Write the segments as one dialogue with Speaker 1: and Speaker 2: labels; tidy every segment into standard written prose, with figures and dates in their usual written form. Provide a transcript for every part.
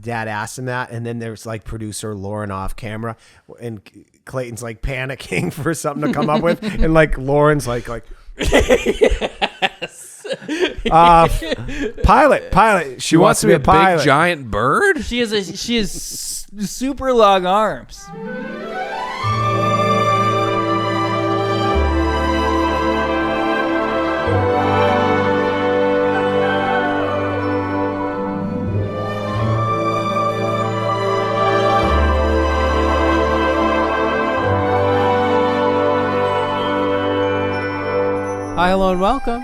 Speaker 1: dad asked him that, and then there's like producer Lauren off camera, and Clayton's like panicking for something to come up with, and like Lauren's like
Speaker 2: Yes.
Speaker 1: pilot. She wants to be a pilot.
Speaker 3: Big giant bird.
Speaker 2: She has super long arms.
Speaker 3: Hi, hello, and welcome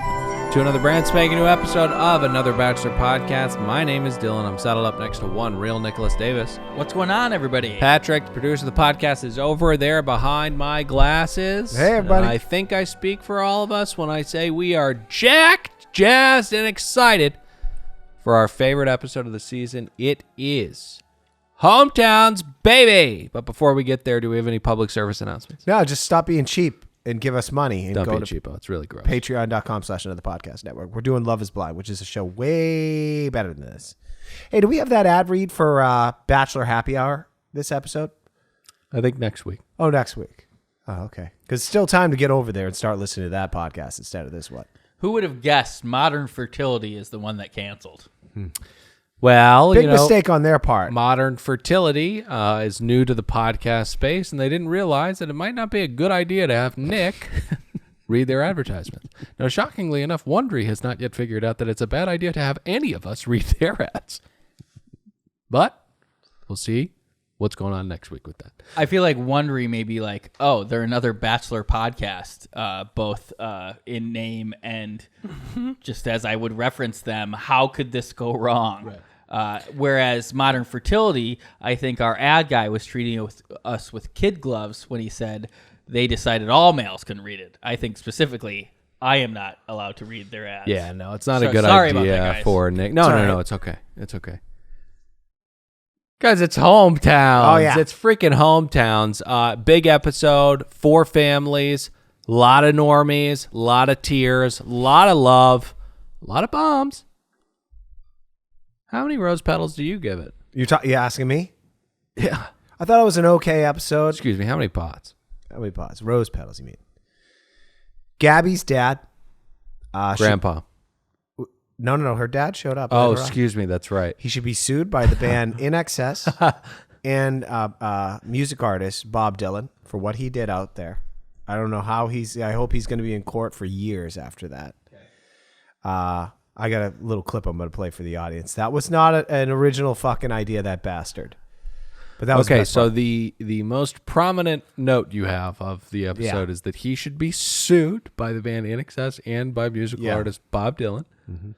Speaker 3: to another brand spanking new episode of another Bachelor podcast. My name is Dylan. I'm saddled up next to one real Nicholas Davis.
Speaker 2: What's going on, everybody?
Speaker 3: Patrick, the producer of the podcast, is over there behind my glasses.
Speaker 1: Hey, everybody.
Speaker 3: And I think I speak for all of us when I say we are jacked, jazzed, and excited for our favorite episode of the season. It is Hometowns, baby. But before we get there, do we have any public service announcements?
Speaker 1: No, just stop being cheap and give us money and
Speaker 3: Don't
Speaker 1: go
Speaker 3: be
Speaker 1: to
Speaker 3: cheapo. It's really gross.
Speaker 1: patreon.com/another podcast network. We're doing Love is Blind, which is a show way better than this. Hey, do we have that ad read for Bachelor Happy Hour this episode?
Speaker 3: I think next week.
Speaker 1: Oh, next week. Oh, okay. Because it's still time to get over there and start listening to that podcast instead of this one.
Speaker 2: Who would have guessed Modern Fertility is the one that canceled?
Speaker 3: Well,
Speaker 1: Big mistake on their part.
Speaker 3: Modern Fertility is new to the podcast space, and they didn't realize that it might not be a good idea to have Nick read their advertisements. Now, shockingly enough, Wondery has not yet figured out that it's a bad idea to have any of us read their ads. But we'll see what's going on next week with that.
Speaker 2: I feel like Wondery may be like, oh, they're another Bachelor podcast, both in name and just as I would reference them. How could this go wrong? Right. Whereas Modern Fertility, I think our ad guy was treating us with kid gloves when he said they decided all males couldn't read it. I think specifically, I am not allowed to read their ads.
Speaker 3: Yeah, no, it's not a
Speaker 2: So-
Speaker 3: good
Speaker 2: sorry about
Speaker 3: idea
Speaker 2: that, guys.
Speaker 3: for Nick. No,
Speaker 1: It's
Speaker 3: no,
Speaker 1: all
Speaker 3: no,
Speaker 1: right.
Speaker 3: it's okay. It's okay. Guys, it's Hometowns.
Speaker 1: Oh, yeah.
Speaker 3: It's freaking Hometowns. Big episode, 4 families, a lot of normies, a lot of tears, a lot of love, a lot of bombs. How many rose petals do you give it?
Speaker 1: You asking me?
Speaker 3: Yeah.
Speaker 1: I thought it was an okay episode.
Speaker 3: Excuse me, how many pots?
Speaker 1: How many pots? Rose petals, you mean? Gabby's dad.
Speaker 3: Grandpa.
Speaker 1: No. Her dad showed up.
Speaker 3: Oh,
Speaker 1: later on.
Speaker 3: excuse me, that's right.
Speaker 1: He should be sued by the band In Excess and music artist Bob Dylan for what he did out there. I don't know how I hope he's going to be in court for years after that. Okay. I got a little clip I'm going to play for the audience. That was not an original fucking idea, that bastard. But that was the
Speaker 3: Okay,
Speaker 1: best
Speaker 3: so
Speaker 1: part.
Speaker 3: the most prominent note you have of the episode is that he should be sued by the band In Excess and by musical artist Bob Dylan. Mm-hmm.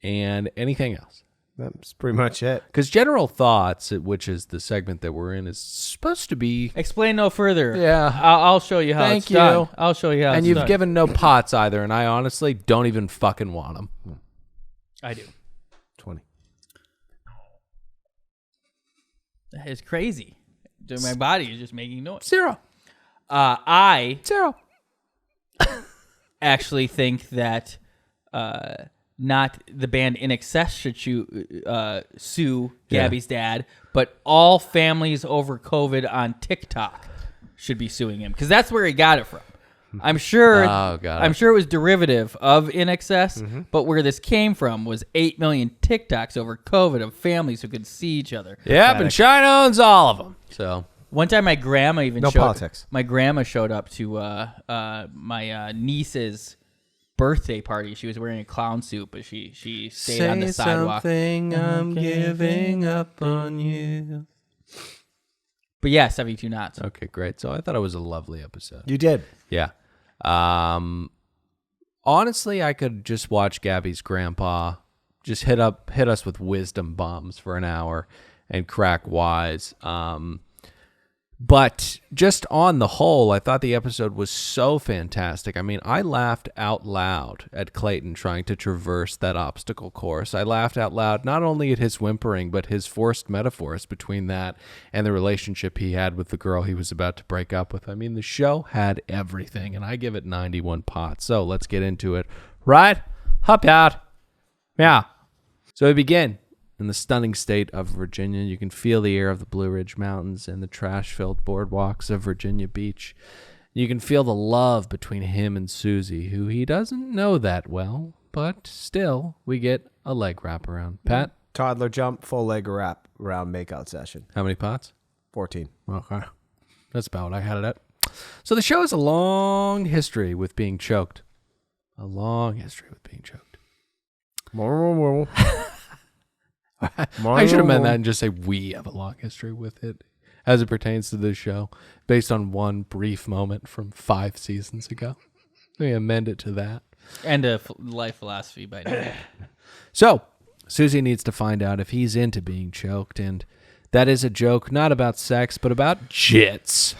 Speaker 3: And anything else.
Speaker 1: That's pretty much it.
Speaker 3: Because General Thoughts, which is the segment that we're in, is supposed to be...
Speaker 2: Explain no further.
Speaker 3: Yeah.
Speaker 2: I'll show you how
Speaker 3: Thank
Speaker 2: it's
Speaker 3: you.
Speaker 2: done. I'll show you how
Speaker 3: And
Speaker 2: it's
Speaker 3: you've
Speaker 2: done.
Speaker 3: given no pots either, and I honestly don't even fucking want them.
Speaker 2: I do.
Speaker 1: 20.
Speaker 2: That is crazy. My body is just making noise.
Speaker 3: 0.
Speaker 2: I
Speaker 3: 0.
Speaker 2: actually think that not the band In Excess should sue Gabby's dad, but all families over COVID on TikTok should be suing him because that's where he got it from. I'm sure.
Speaker 3: Oh, got it.
Speaker 2: I'm sure it was derivative of In Excess, but where this came from was 8 million TikToks over COVID of families who could see each other.
Speaker 3: Yep, and Shine owns all of them. So
Speaker 2: One time, my grandma even
Speaker 1: No
Speaker 2: showed
Speaker 1: politics.
Speaker 2: My grandma showed up to my niece's birthday party. She was wearing a clown suit, but she stayed on the sidewalk.
Speaker 3: Something, I'm giving up on you.
Speaker 2: But yeah, 72 knots.
Speaker 3: Okay, great. So I thought it was a lovely episode.
Speaker 1: You did.
Speaker 3: Yeah. Honestly, I could just watch Gabby's grandpa just hit us with wisdom bombs for an hour and crack wise. But just on the whole, I thought the episode was so fantastic. I mean, I laughed out loud at Clayton trying to traverse that obstacle course. I laughed out loud not only at his whimpering, but his forced metaphors between that and the relationship he had with the girl he was about to break up with. I mean, the show had everything, and I give it 91 pots. So let's get into it. Right? Hop out. Yeah. So we begin in the stunning state of Virginia. You can feel the air of the Blue Ridge Mountains and the trash-filled boardwalks of Virginia Beach. You can feel the love between him and Susie, who he doesn't know that well, but still, we get a leg wrap around. Pat?
Speaker 1: Toddler jump, full leg wrap around makeout session.
Speaker 3: How many pots?
Speaker 1: 14.
Speaker 3: Okay. That's about what I had it at. So the show has a long history with being choked. A long history with being choked. I should have meant that and just say we have a long history with it as it pertains to this show based on one brief moment from 5 seasons ago. Let me amend it to that.
Speaker 2: And a life philosophy by now.
Speaker 3: So Susie needs to find out if he's into being choked, and that is a joke not about sex, but about jits.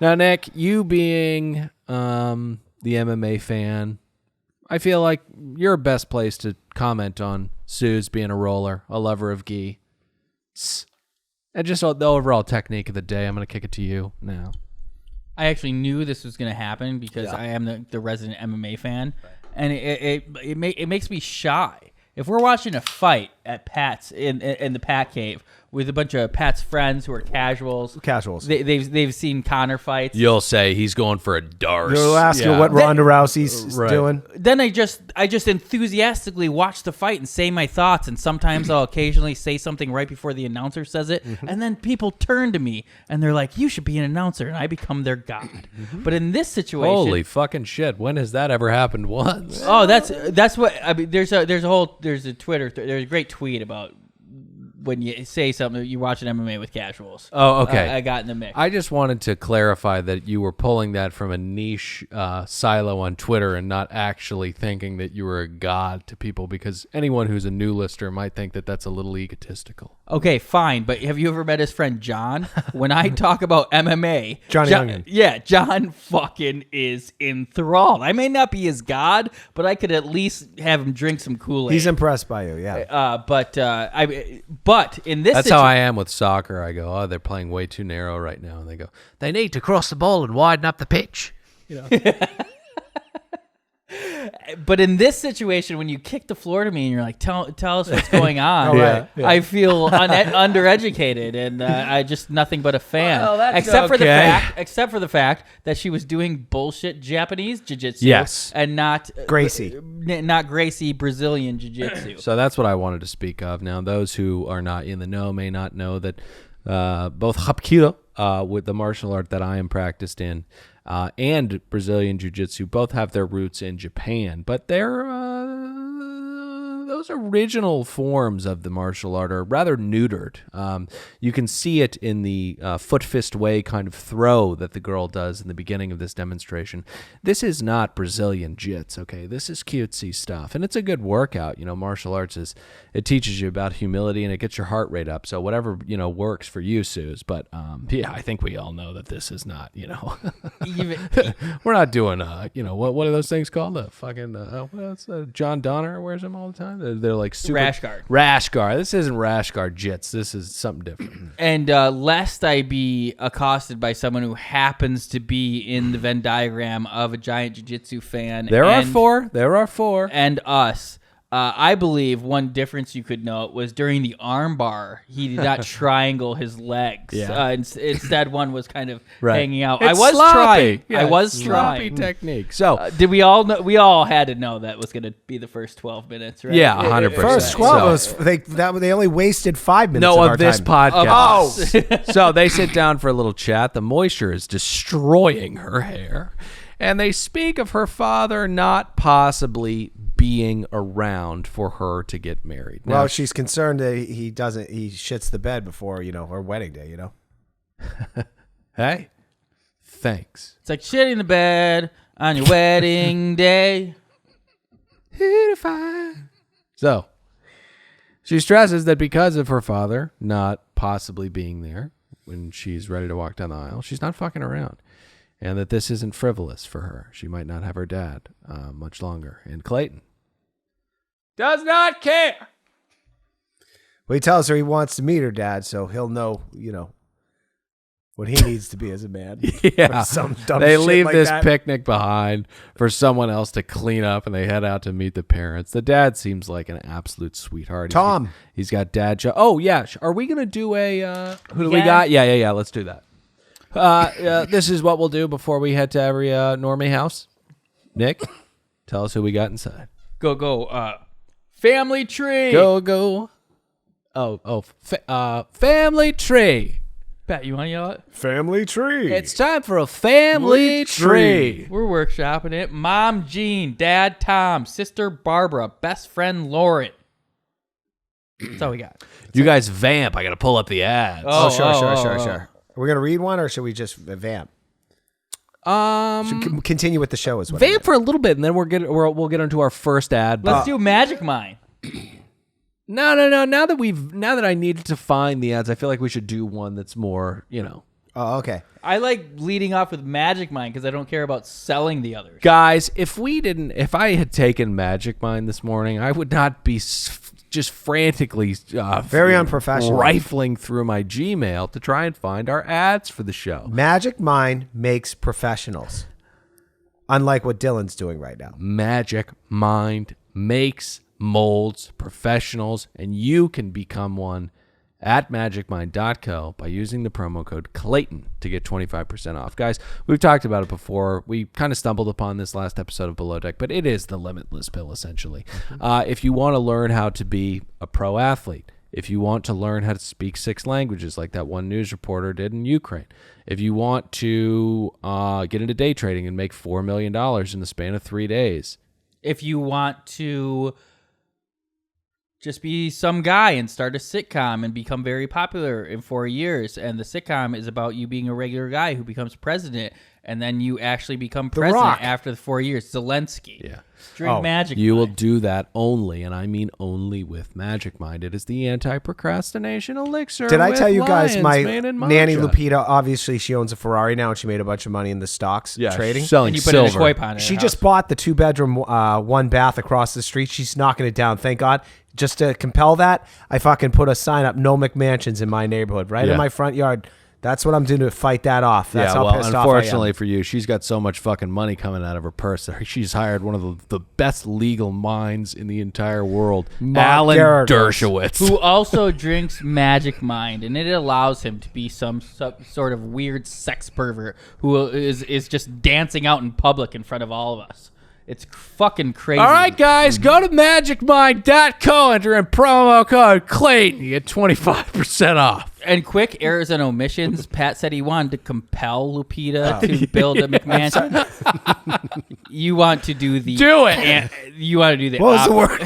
Speaker 3: Now, Nick, you being the MMA fan, I feel like you're best placed to comment on Suze being a roller, a lover of gi. And just the overall technique of the day. I'm going to kick it to you now.
Speaker 2: I actually knew this was going to happen because I am the resident MMA fan, and it makes me shy. If we're watching a fight at Pat's in the Pat Cave with a bunch of Pat's friends who are casuals, they've seen Connor fights.
Speaker 3: You'll say he's going for a Darce.
Speaker 1: You'll ask her what Ronda Rousey's doing.
Speaker 2: Then I just enthusiastically watch the fight and say my thoughts, and sometimes I'll occasionally say something right before the announcer says it, and then people turn to me and they're like, "You should be an announcer," and I become their god. But in this situation,
Speaker 3: holy fucking shit! When has that ever happened once?
Speaker 2: Oh, that's what I mean. There's a great tweet about when you say something, you watch an MMA with casuals.
Speaker 3: Oh, okay.
Speaker 2: I got in the mix.
Speaker 3: I just wanted to clarify that you were pulling that from a niche silo on Twitter and not actually thinking that you were a god to people, because anyone who's a new listener might think that that's a little egotistical.
Speaker 2: Okay, fine, but have you ever met his friend John? When I talk about MMA, John fucking is enthralled. I may not be his god, but I could at least have him drink some Kool-Aid.
Speaker 1: He's impressed by you, yeah.
Speaker 2: But in this,
Speaker 3: that's how I am with soccer. I go, oh, they're playing way too narrow right now, and they go, they need to cross the ball and widen up the pitch. You know.
Speaker 2: But in this situation, when you kick the floor to me and you're like, tell us what's going on, I feel undereducated and I just nothing but a fan.
Speaker 3: Well, that's
Speaker 2: except for the fact that she was doing bullshit Japanese jiu-jitsu, and not Gracie Brazilian jiu-jitsu.
Speaker 3: So that's what I wanted to speak of. Now, those who are not in the know may not know that both Hapkido, with the martial art that I am practiced in, and Brazilian Jiu-Jitsu both have their roots in Japan, but those original forms of the martial art are rather neutered. You can see it in the foot fist way kind of throw that the girl does in the beginning of this demonstration. This is not Brazilian jits, okay? This is cutesy stuff, and it's a good workout. You know, martial arts it teaches you about humility and it gets your heart rate up. So whatever works for you, Suze. But I think we all know that this is not. We're not doing what are those things called? What's John Donner wears them all the time. They're like super rash guard. This isn't rash guard jits. This is something different.
Speaker 2: And lest I be accosted by someone who happens to be in the Venn diagram of a giant jiu-jitsu fan,
Speaker 3: There are four,
Speaker 2: and us. I believe one difference you could note was during the arm bar, he did not triangle his legs. Instead, one was kind of hanging out.
Speaker 3: It's
Speaker 2: I was
Speaker 3: sloppy.
Speaker 2: trying.
Speaker 3: Yeah,
Speaker 2: I was
Speaker 3: sloppy
Speaker 2: trying.
Speaker 3: technique. So
Speaker 2: did we all know? We all had to know that was going to be the first 12 minutes, right?
Speaker 3: Yeah, 100%.
Speaker 1: First 12 was they only wasted 5 minutes.
Speaker 3: Of this podcast. So they sit down for a little chat. The moisture is destroying her hair, and they speak of her father not possibly being around for her to get married. Now,
Speaker 1: well, she's concerned that he shits the bed before, her wedding day,
Speaker 3: Hey, thanks.
Speaker 2: It's like shitting the bed on your wedding day.
Speaker 3: So, she stresses that because of her father not possibly being there when she's ready to walk down the aisle, she's not fucking around. And that this isn't frivolous for her. She might not have her dad much longer. And Clayton does not care.
Speaker 1: Well, he tells her he wants to meet her dad, so he'll know, what he needs to be as a man.
Speaker 3: Yeah,
Speaker 1: Or some dumb
Speaker 3: they
Speaker 1: shit
Speaker 3: leave
Speaker 1: like
Speaker 3: this
Speaker 1: that.
Speaker 3: picnic behind for someone else to clean up, and they head out to meet the parents. The dad seems like an absolute sweetheart.
Speaker 1: Tom.
Speaker 3: He's got dad joke. Oh yeah, are we gonna do a? Who do we
Speaker 2: Yeah.
Speaker 3: got? Yeah. Let's do that. This is what we'll do before we head to every normie house. Nick, tell us who we got inside.
Speaker 2: Go. Family tree.
Speaker 3: Go. Family tree.
Speaker 2: Pat, you want to yell it?
Speaker 1: Family tree.
Speaker 3: It's time for a family tree.
Speaker 2: We're workshopping it. Mom Jean, Dad Tom, Sister Barbara, best friend Lauren. That's all we got.
Speaker 3: You guys vamp. I got to pull up the ads.
Speaker 1: Oh, sure. Are we gonna read one or should we just vamp? Should continue with the show as well.
Speaker 3: Vamp for a little bit, and then we'll get into our first ad.
Speaker 2: Let's do Magic Mind.
Speaker 3: No. Now that I needed to find the ads, I feel like we should do one that's more,
Speaker 1: Oh, okay.
Speaker 2: I like leading off with Magic Mind because I don't care about selling the others.
Speaker 3: Guys, if I had taken Magic Mind this morning, I would not be just frantically
Speaker 1: Very unprofessional.
Speaker 3: rifling through my Gmail to try and find our ads for the show.
Speaker 1: Magic Mind makes professionals. Unlike what Dylan's doing right now.
Speaker 3: Magic Mind makes molds professionals, and you can become one at magicmind.co by using the promo code Clayton to get 25% off. Guys, we've talked about it before. We kind of stumbled upon this last episode of Below Deck, but it is the limitless pill, essentially. If you want to learn how to be a pro athlete, if you want to learn how to speak 6 languages like that one news reporter did in Ukraine, if you want to get into day trading and make $4 million in the span of 3 days,
Speaker 2: If you want to just be some guy and start a sitcom and become very popular in 4 years, and the sitcom is about you being a regular guy who becomes president, and then you actually become president
Speaker 1: Rock.
Speaker 2: after the 4 years. Zelensky.
Speaker 3: Yeah.
Speaker 2: Drink Magic
Speaker 3: you will
Speaker 2: Mind.
Speaker 3: do that only, and I mean only with Magic Mind. It is the anti-procrastination elixir.
Speaker 1: Did I
Speaker 3: with
Speaker 1: tell you guys
Speaker 3: Lion's
Speaker 1: my
Speaker 3: Mane and
Speaker 1: nanny
Speaker 3: matcha.
Speaker 1: Lupita, obviously she owns a Ferrari now and she made a bunch of money in the stocks trading.
Speaker 3: she's selling
Speaker 2: And you put it in a
Speaker 3: silver.
Speaker 2: koi pond. in
Speaker 1: She
Speaker 2: her
Speaker 1: just
Speaker 2: house.
Speaker 1: bought the 2-bedroom, 1-bath across the street. She's knocking it down. Thank God. Just to compel that, I fucking put a sign up, no McMansions in my neighborhood, right in my front yard. That's what I'm doing to fight that off. That's how pissed off I am.
Speaker 3: Unfortunately for you, she's got so much fucking money coming out of her purse. She's hired one of the best legal minds in the entire world, Alan
Speaker 1: Garrett.
Speaker 3: Dershowitz.
Speaker 2: who also drinks Magic Mind, and it allows him to be some sort of weird sex pervert who is just dancing out in public in front of all of us. It's fucking crazy.
Speaker 3: All right, guys, go to magicmind.co, enter in promo code Clayton. You get 25% off.
Speaker 2: And quick errors and omissions. Pat said he wanted to compel Lupita to build a McMansion. You want to do the
Speaker 3: Do it.
Speaker 2: you want to do the
Speaker 1: What was the word?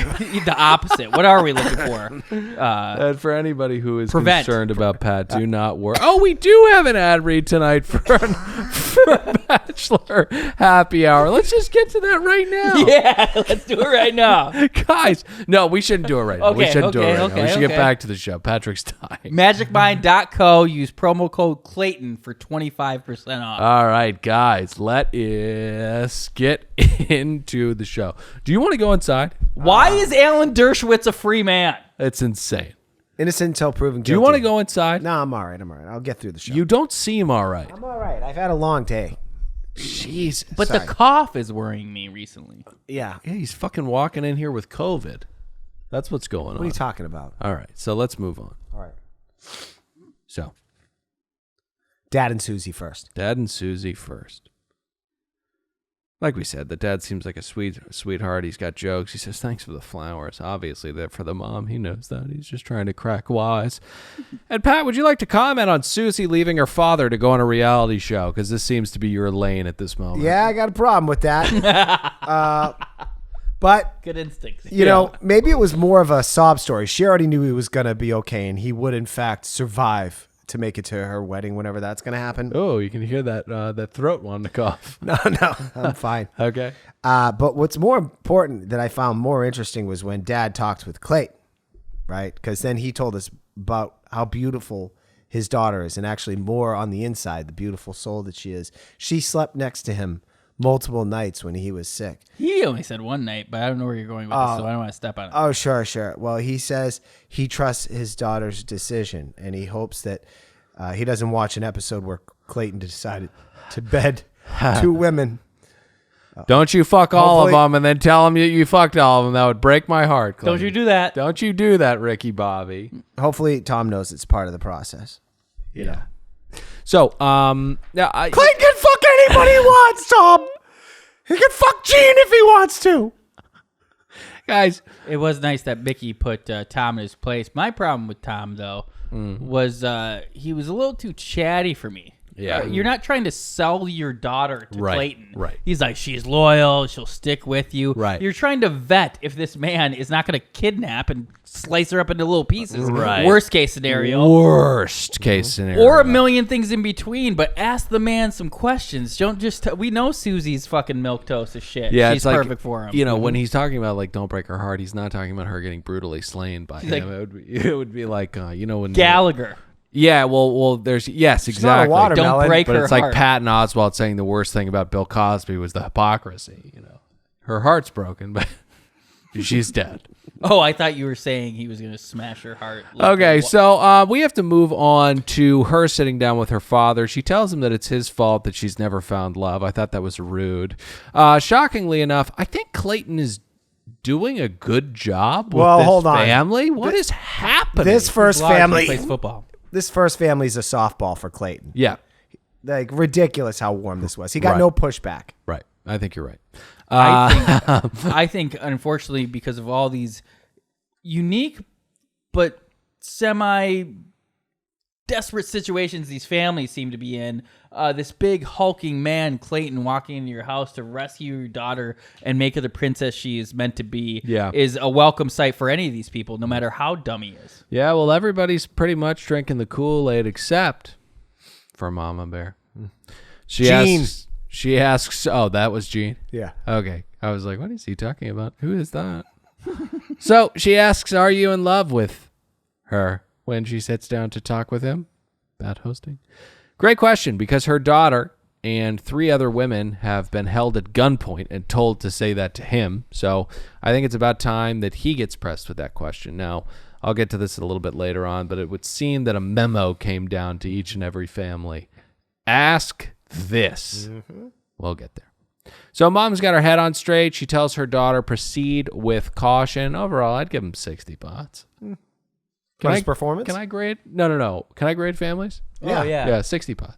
Speaker 2: the opposite. What are we looking for?
Speaker 3: And for anybody who is
Speaker 2: Prevent.
Speaker 3: concerned about Pat, do not worry. Oh, we do have an ad read tonight for Bachelor Happy Hour. Let's just get to that right now.
Speaker 2: Yeah, let's do it right now.
Speaker 3: Guys, no, we shouldn't do it right now. We
Speaker 2: Okay,
Speaker 3: shouldn't do it
Speaker 2: okay,
Speaker 3: right now. We should
Speaker 2: okay.
Speaker 3: get back to the show. Patrick's dying.
Speaker 2: Magicmind.co. Use promo code Clayton for 25% off.
Speaker 3: All right, guys, let us get into the show. Do you want to go inside?
Speaker 2: Why is Alan Dershowitz a free man?
Speaker 3: It's insane.
Speaker 1: Innocent until proven guilty.
Speaker 3: Do you want to go inside?
Speaker 1: No, I'm all right. I'll get through the show.
Speaker 3: You don't seem all right.
Speaker 1: I'm all right. I've had a long day.
Speaker 3: Jesus.
Speaker 2: But
Speaker 1: Sorry.
Speaker 2: the cough is worrying me recently.
Speaker 1: Yeah.
Speaker 3: Yeah, he's fucking walking in here with COVID. That's what's going
Speaker 1: What are
Speaker 3: on.
Speaker 1: you talking about?
Speaker 3: All right, so let's move on.
Speaker 1: All right.
Speaker 3: So,
Speaker 1: Dad and Susie first.
Speaker 3: Dad and Susie first. Like we said, the dad seems like a sweetheart. He's got jokes. He says, thanks for the flowers. Obviously, they're for the mom. He knows that. He's just trying to crack wise. And Pat, would you like to comment on Susie leaving her father to go on a reality show? Because this seems to be your lane at this moment.
Speaker 1: Yeah, I got a problem with that. But
Speaker 2: Good instincts.
Speaker 1: you know, maybe it was more of a sob story. She already knew he was going to be okay, and he would, in fact, survive to make it to her wedding whenever that's going to happen.
Speaker 3: Oh, you can hear that throat wanting to cough.
Speaker 1: No, I'm fine.
Speaker 3: Okay.
Speaker 1: But what's more important that I found more interesting was when Dad talked with Clayton, right? Because then he told us about how beautiful his daughter is, and actually more on the inside, the beautiful soul that she is. She slept next to him multiple nights when he was sick.
Speaker 2: He only said one night, but I don't know where you're going with this, so I don't want to step on it.
Speaker 1: Oh, sure. Well, he says he trusts his daughter's decision, and he hopes that he doesn't watch an episode where Clayton decided to bed 2 women.
Speaker 3: Don't you fuck all of
Speaker 1: Hopefully-
Speaker 3: them and then tell them you fucked all of them. That would break my heart, Clayton.
Speaker 2: Don't you do that.
Speaker 3: Don't you do that, Ricky Bobby.
Speaker 1: Hopefully, Tom knows it's part of the process.
Speaker 3: Yeah. So, yeah,
Speaker 1: Clayton can fuck anybody he wants, Tom. He can fuck Gene if he wants to.
Speaker 3: guys,
Speaker 2: It was nice that Mickey put Tom in his place. My problem with Tom, though, was he was a little too chatty for me.
Speaker 3: Yeah.
Speaker 2: You're not trying to sell your daughter to
Speaker 3: Right,
Speaker 2: Clayton.
Speaker 3: right.
Speaker 2: He's like, she's loyal. She'll stick with you.
Speaker 3: Right.
Speaker 2: You're trying to vet if this man is not going to kidnap and slice her up into little pieces.
Speaker 3: Right.
Speaker 2: Worst case scenario.
Speaker 3: worst case scenario.
Speaker 2: Or a million things in between, but ask the man some questions. Don't just we know Susie's fucking milquetoast as shit.
Speaker 3: Yeah,
Speaker 2: She's
Speaker 3: it's like,
Speaker 2: perfect for him.
Speaker 3: You know, when he's talking about like don't break her heart, he's not talking about her getting brutally slain by him.
Speaker 2: like-
Speaker 3: It would be like you know when
Speaker 2: Gallagher.
Speaker 3: Yeah, well, there's yes,
Speaker 1: not a
Speaker 3: exactly.
Speaker 1: watermelon.
Speaker 2: Don't break
Speaker 3: But
Speaker 2: her
Speaker 3: it's like
Speaker 2: heart.
Speaker 3: Patton Oswalt saying the worst thing about Bill Cosby was the hypocrisy. You know, her heart's broken, but she's dead.
Speaker 2: Oh, I thought you were saying he was going to smash her heart.
Speaker 3: Okay, so we have to move on to her sitting down with her father. She tells him that it's his fault that she's never found love. I thought that was rude. Shockingly enough, I think Clayton is doing a good job with
Speaker 1: Well,
Speaker 3: this
Speaker 1: hold on.
Speaker 3: family. What is happening?
Speaker 1: This first family,
Speaker 2: plays football.
Speaker 1: this first family's a softball for Clayton.
Speaker 3: Yeah,
Speaker 1: Like ridiculous how warm this was. He got
Speaker 3: Right.
Speaker 1: no pushback.
Speaker 3: right. I think you're right.
Speaker 2: I think, unfortunately, because of all these unique but semi desperate situations these families seem to be in, this big hulking man, Clayton, walking into your house to rescue your daughter and make her the princess she is meant to be,
Speaker 3: Yeah.
Speaker 2: is a welcome sight for any of these people, no matter how dumb he is.
Speaker 3: Yeah, well, everybody's pretty much drinking the Kool-Aid except for Mama Bear.
Speaker 1: Gene.
Speaker 3: She asks, oh, that was Gene?
Speaker 1: Yeah.
Speaker 3: Okay. I was like, what is he talking about? Who is that? So she asks, are you in love with her when she sits down to talk with him? Bad hosting. Great question, because her daughter and 3 other women have been held at gunpoint and told to say that to him. So I think it's about time that he gets pressed with that question. Now, I'll get to this a little bit later on, but it would seem that a memo came down to each and every family. Ask this. We'll get there. So mom's got her head on straight. She tells her daughter, proceed with caution. Overall, I'd give him 60 pots.
Speaker 1: For his performance?
Speaker 3: Can I grade? No. Can I grade families?
Speaker 1: Yeah.
Speaker 2: Oh, yeah.
Speaker 3: Yeah, 60 pots.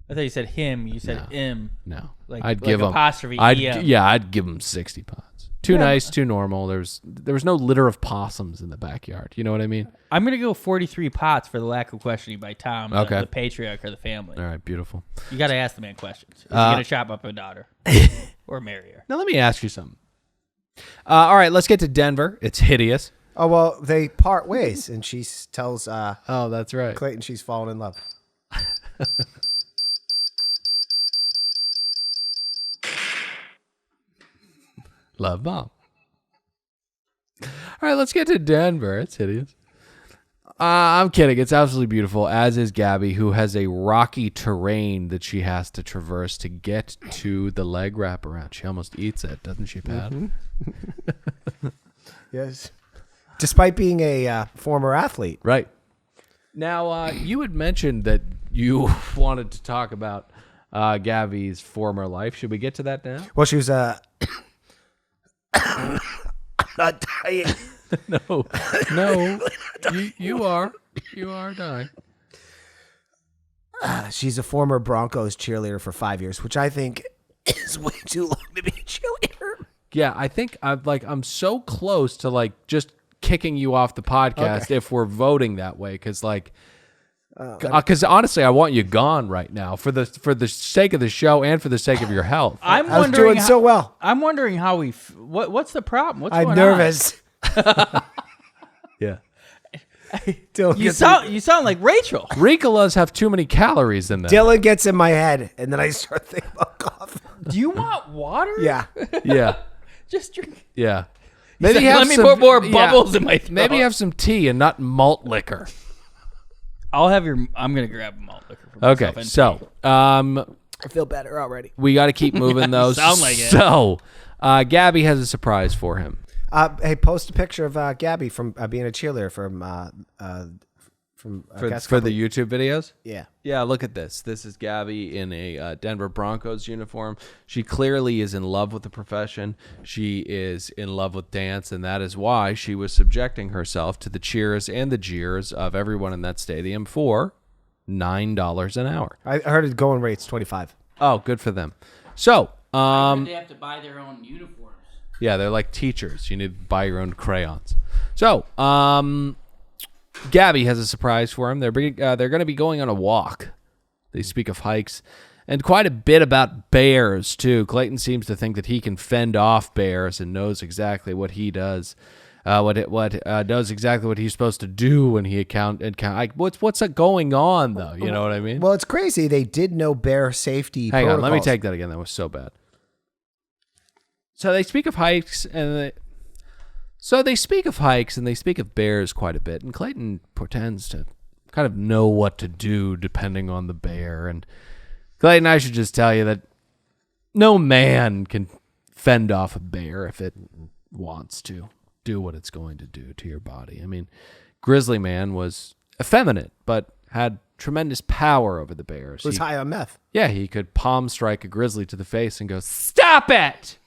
Speaker 2: I thought you said him. You said him.
Speaker 3: No.
Speaker 2: Like-
Speaker 3: I'd
Speaker 2: like
Speaker 3: give him
Speaker 2: apostrophe
Speaker 3: I'd
Speaker 2: EM.
Speaker 3: I'd give him 60 pots. Too nice, too normal. There was no litter of possums in the backyard. You know what I mean?
Speaker 2: I'm going to go 43 pots for the lack of questioning by Tom,
Speaker 3: Okay.
Speaker 2: the patriarch of the family.
Speaker 3: All right, beautiful.
Speaker 2: You got to ask the man questions. Is he going to chop up a daughter or marry her?
Speaker 3: Now let me ask you something. All right, let's get to Denver. It's hideous.
Speaker 1: Oh, well, they part ways, and she tells
Speaker 3: Oh, that's right.
Speaker 1: Clayton she's fallen in love.
Speaker 3: Love bomb. All right, let's get to Denver. It's hideous. I'm kidding. It's absolutely beautiful, as is Gabby, who has a rocky terrain that she has to traverse to get to the leg wraparound. She almost eats it, doesn't she, Pat?
Speaker 1: Yes. Despite being a former athlete.
Speaker 3: Right. Now, you had mentioned that you wanted to talk about Gabby's former life. Should we get to that now?
Speaker 1: Well, she was I'm not dying.
Speaker 3: No. You are dying.
Speaker 1: She's a former Broncos cheerleader for 5 years, which I think is way too long to be a cheerleader.
Speaker 3: Yeah, I think I'm so close to like just kicking you off the podcast if we're voting that way, because honestly, I want you gone right now for the sake of the show and for the sake of your health.
Speaker 2: I'm
Speaker 1: I was doing so well.
Speaker 2: I'm wondering how what's the problem? What's
Speaker 1: I'm
Speaker 2: going
Speaker 1: nervous.
Speaker 3: Yeah,
Speaker 1: Dylan
Speaker 2: on? You
Speaker 1: gets
Speaker 2: sound like Rachel.
Speaker 3: Ricolas have too many calories in them.
Speaker 1: Dylan gets in my head, and then I start thinking about coffee.
Speaker 2: Do you want water?
Speaker 1: Yeah.
Speaker 3: Yeah,
Speaker 2: Just drink.
Speaker 3: yeah.
Speaker 2: Let
Speaker 3: have
Speaker 2: me
Speaker 3: some-
Speaker 2: put more
Speaker 3: yeah,
Speaker 2: bubbles in my throat.
Speaker 3: Maybe have some tea and not malt liquor.
Speaker 2: I'll have your. I'm gonna grab a malt liquor for myself.
Speaker 3: Okay,
Speaker 2: and
Speaker 3: so
Speaker 1: I feel better already.
Speaker 3: we got to keep moving those.
Speaker 2: Sound like it.
Speaker 3: So, Gabby has a surprise for him.
Speaker 1: Hey, post a picture of Gabby from being a cheerleader from from I
Speaker 3: for
Speaker 1: guess
Speaker 3: the YouTube videos.
Speaker 1: Yeah.
Speaker 3: Yeah, look at this. This is Gabby in a Denver Broncos uniform. She clearly is in love with the profession. She is in love with dance, and that is why she was subjecting herself to the cheers and the jeers of everyone in that stadium for $9 an hour.
Speaker 1: I heard it going rate's 25.
Speaker 3: Oh, good for them. So,
Speaker 2: they have to buy their own uniforms.
Speaker 3: yeah, they're like teachers. You need to buy your own crayons. So, Gabby has a surprise for him. They're going to be going on a walk. They speak of hikes and quite a bit about bears, too. Clayton seems to think that he can fend off bears and knows exactly what he does. Knows exactly what he's supposed to do when he what's going on, though? You know what I mean?
Speaker 1: Well, it's crazy. They did know bear safety
Speaker 3: Hang
Speaker 1: protocols.
Speaker 3: on, let me take that again. That was so bad. So they speak of hikes and they speak of bears quite a bit, and Clayton pretends to kind of know what to do depending on the bear. And Clayton, I should just tell you that no man can fend off a bear if it wants to do what it's going to do to your body. I mean, Grizzly Man was effeminate, but had tremendous power over the bears.
Speaker 1: It was high on meth.
Speaker 3: Yeah, he could palm strike a grizzly to the face and go, "Stop it!"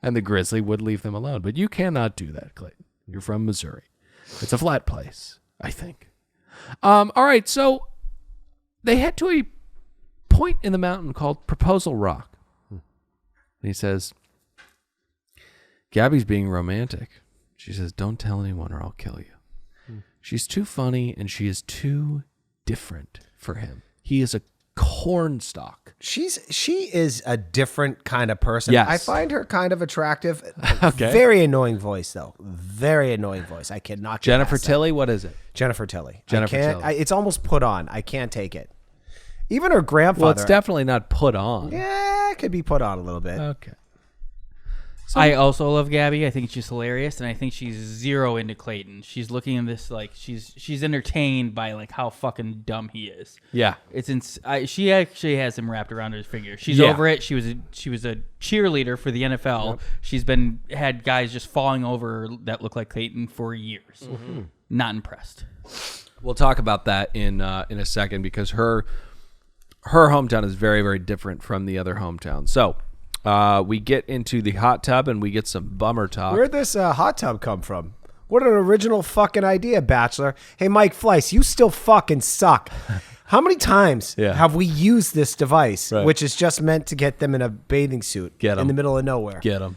Speaker 3: And the grizzly would leave them alone. But you cannot do that, Clayton. You're from Missouri. It's a flat place, I think. All right, so they head to a point in the mountain called Proposal Rock. And he says, Gabby's being romantic. She says, don't tell anyone or I'll kill you. She's too funny and she is too different for him. He is a cornstalk.
Speaker 1: She is a different kind of person.
Speaker 3: Yes.
Speaker 1: I find her kind of attractive.
Speaker 3: Okay.
Speaker 1: Very annoying voice, though. Very annoying voice. I cannot.
Speaker 3: Jennifer Tilly, what is it?
Speaker 1: Jennifer Tilly.
Speaker 3: Jennifer Tilly.
Speaker 1: It's almost put on. I can't take it. Even her grandfather.
Speaker 3: Well, it's definitely not put on.
Speaker 1: Yeah, it could be put on a little bit.
Speaker 3: Okay.
Speaker 2: I also love Gabby. I think she's hilarious, and I think she's zero into Clayton. She's looking at this like she's entertained by like how fucking dumb he is.
Speaker 3: Yeah.
Speaker 2: She actually has him wrapped around her finger. She's
Speaker 3: Yeah.
Speaker 2: over it. She was a cheerleader for the NFL. Yep. She's had guys just falling over her that look like Clayton for years. Mm-hmm. Not impressed.
Speaker 3: We'll talk about that in a second because her hometown is very, very different from the other hometowns. So. We get into the hot tub and we get some bummer talk.
Speaker 1: Where'd this hot tub come from? What an original fucking idea, Bachelor. Hey, Mike Fleiss, you still fucking suck. How many times have we used this device, which is just meant to get them in a bathing suit in the middle of nowhere?
Speaker 3: Get them.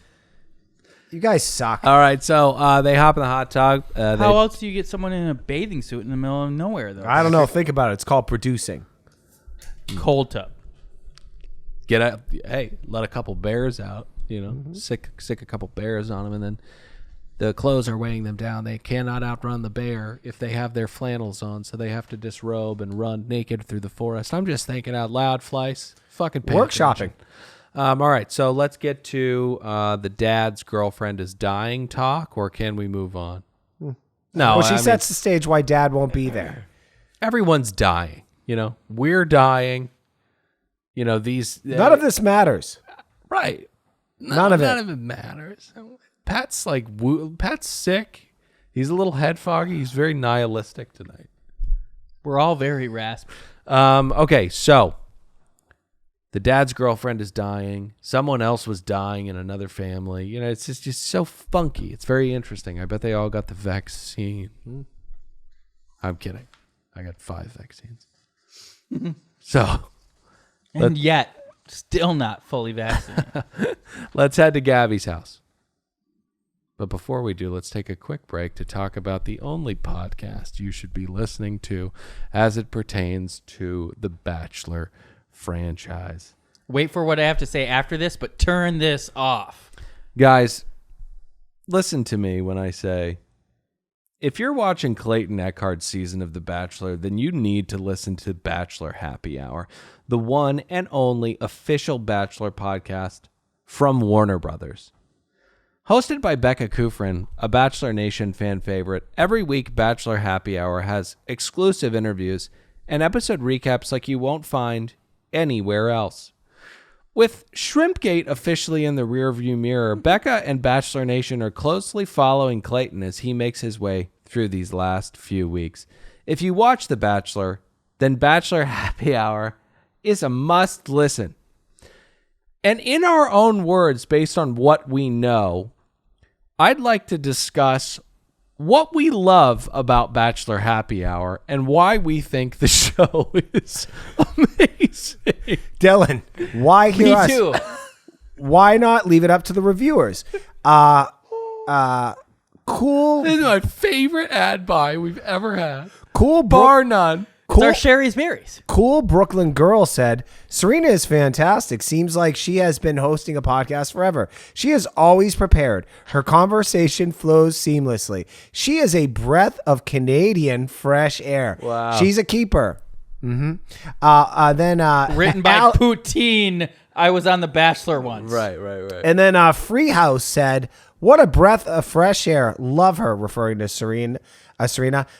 Speaker 1: You guys suck.
Speaker 3: All right, so they hop in the hot tub.
Speaker 2: How else do you get someone in a bathing suit in the middle of nowhere, though?
Speaker 1: I don't know. Think about it. It's called producing.
Speaker 2: Cold tub.
Speaker 3: Let a couple bears out, sick a couple bears on them, and then the clothes are weighing them down. They cannot outrun the bear if they have their flannels on, so they have to disrobe and run naked through the forest. I'm just thinking out loud, Fleiss. Fucking
Speaker 1: workshopping.
Speaker 3: All right, so let's get to the dad's girlfriend is dying talk, or can we move on? No.
Speaker 1: Well, she sets the stage why dad won't be there.
Speaker 3: Everyone's dying, We're dying. These...
Speaker 1: None of this matters.
Speaker 3: Right.
Speaker 1: None of it
Speaker 3: matters. Pat's Pat's sick. He's a little head foggy. He's very nihilistic tonight.
Speaker 2: We're all very raspy.
Speaker 3: Okay, so the dad's girlfriend is dying. Someone else was dying in another family. It's just so funky. It's very interesting. I bet they all got the vaccine. I'm kidding. I got 5 vaccines. So...
Speaker 2: And yet, still not fully vaccinated.
Speaker 3: Let's head to Gabby's house. But before we do, let's take a quick break to talk about the only podcast you should be listening to as it pertains to the Bachelor franchise.
Speaker 2: Wait for what I have to say after this, but turn this off.
Speaker 3: Guys, listen to me when I say, if you're watching Clayton Eckhart's season of The Bachelor, then you need to listen to Bachelor Happy Hour, the one and only official Bachelor podcast from Warner Brothers. Hosted by Becca Kufrin, a Bachelor Nation fan favorite, every week Bachelor Happy Hour has exclusive interviews and episode recaps like you won't find anywhere else. With Shrimpgate officially in the rearview mirror, Becca and Bachelor Nation are closely following Clayton as he makes his way through these last few weeks. If you watch The Bachelor, then Bachelor Happy Hour is a must listen. And in our own words, based on what we know, I'd like to discuss what we love about Bachelor Happy Hour and why we think the show is amazing.
Speaker 1: Dylan, why hear
Speaker 2: Me
Speaker 1: us?
Speaker 2: too.
Speaker 1: Why not leave it up to the reviewers? Cool.
Speaker 3: This is my favorite ad buy we've ever had.
Speaker 1: Cool.
Speaker 3: Bar none.
Speaker 2: It's our Sherry's Berries.
Speaker 1: Cool Brooklyn girl said, Serena is fantastic. Seems like she has been hosting a podcast forever. She is always prepared. Her conversation flows seamlessly. She is a breath of Canadian fresh air.
Speaker 3: Wow.
Speaker 1: She's a keeper. Then
Speaker 2: Written by Poutine. I was on The Bachelor once.
Speaker 3: Right.
Speaker 1: And then Freehouse said, what a breath of fresh air. Love her, referring to Serena.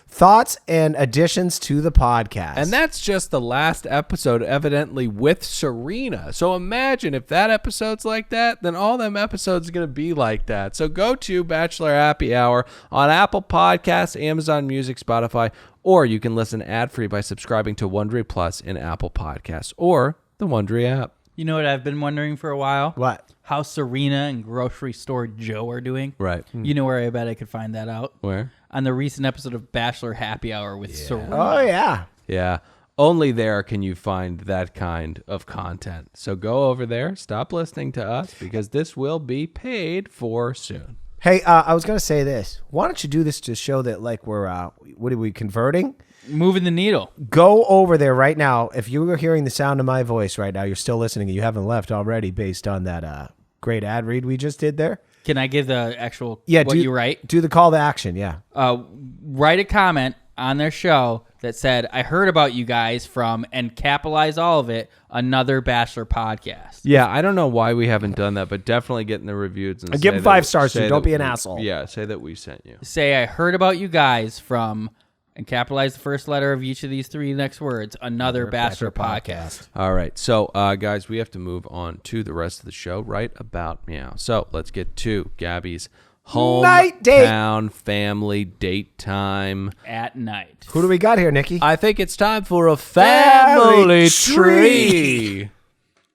Speaker 1: Thoughts and additions to the podcast.
Speaker 3: And that's just the last episode, evidently, with Serena. So imagine if that episode's like that, then all them episodes are going to be like that. So go to Bachelor Happy Hour on Apple Podcasts, Amazon Music, Spotify, or you can listen ad-free by subscribing to Wondery Plus in Apple Podcasts or the Wondery app.
Speaker 2: You know what I've been wondering for a while?
Speaker 1: What?
Speaker 2: How Serena and grocery store Joe are doing.
Speaker 3: Right.
Speaker 2: You know where I bet I could find that out?
Speaker 3: Where?
Speaker 2: On the recent episode of Bachelor Happy Hour with Serena.
Speaker 1: Oh, yeah.
Speaker 3: Yeah. Only there can you find that kind of content. So go over there, stop listening to us, because this will be paid for soon.
Speaker 1: Hey, I was going to say this. Why don't you do this to show that, like, we're, what are we, converting?
Speaker 2: Moving the needle.
Speaker 1: Go over there right now. If you were hearing the sound of my voice right now, you're still listening and you haven't left already based on that great ad read we just did there.
Speaker 2: Can I give the actual
Speaker 1: Yeah,
Speaker 2: you write?
Speaker 1: Do the call to action, yeah.
Speaker 2: Write a comment on their show that said, I heard about you guys from, and capitalize all of it, another Bachelor podcast.
Speaker 3: Yeah, I don't know why we haven't done that, but definitely get in the reviews and
Speaker 1: Give
Speaker 3: say
Speaker 1: them 5
Speaker 3: that-
Speaker 1: stars,
Speaker 3: say
Speaker 1: so don't
Speaker 3: that
Speaker 1: be an
Speaker 3: we-
Speaker 1: asshole.
Speaker 3: Yeah, say that we sent you.
Speaker 2: Say, I heard about you guys from, and capitalize the first letter of each of these 3 next words, another Bachelor podcast.
Speaker 3: All right, so guys, we have to move on to the rest of the show right about now. So let's get to Gabby's
Speaker 1: Night date.
Speaker 3: hometown family date time.
Speaker 2: At night.
Speaker 1: Who do we got here, Nikki?
Speaker 3: I think it's time for a family
Speaker 1: Family
Speaker 3: tree.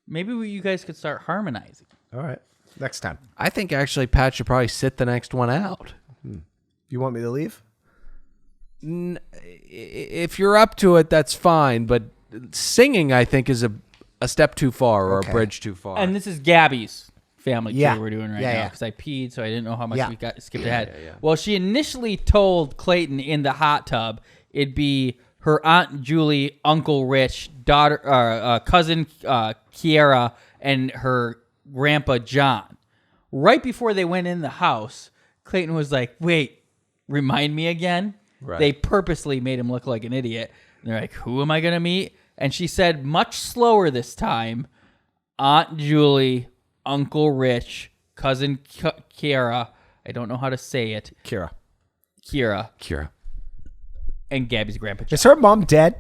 Speaker 2: Maybe you guys could start harmonizing.
Speaker 1: All right. Next time.
Speaker 3: I think actually Pat should probably sit the next one out.
Speaker 1: You want me to leave?
Speaker 3: If you're up to it, that's fine. But singing, I think, is a step too far or
Speaker 1: Okay.
Speaker 3: a bridge too far.
Speaker 2: And this is Gabby's family tree
Speaker 1: Yeah.
Speaker 2: we're doing right
Speaker 1: Yeah,
Speaker 2: now
Speaker 1: yeah.
Speaker 2: because I peed, so I didn't know how much
Speaker 1: Yeah.
Speaker 2: we got skipped ahead.
Speaker 3: yeah.
Speaker 2: Well, she initially told Clayton in the hot tub it'd be her Aunt Julie, Uncle Rich, cousin Kiara, and her Grandpa John. Right before they went in the house, Clayton was like, wait, remind me again?
Speaker 3: Right.
Speaker 2: They purposely made him look like an idiot. And they're like, who am I going to meet? And she said much slower this time, Aunt Julie, Uncle Rich, cousin Kiara. I don't know how to say it.
Speaker 1: Kira.
Speaker 2: Kira. And Gabby's grandpa.
Speaker 1: Is her mom dead?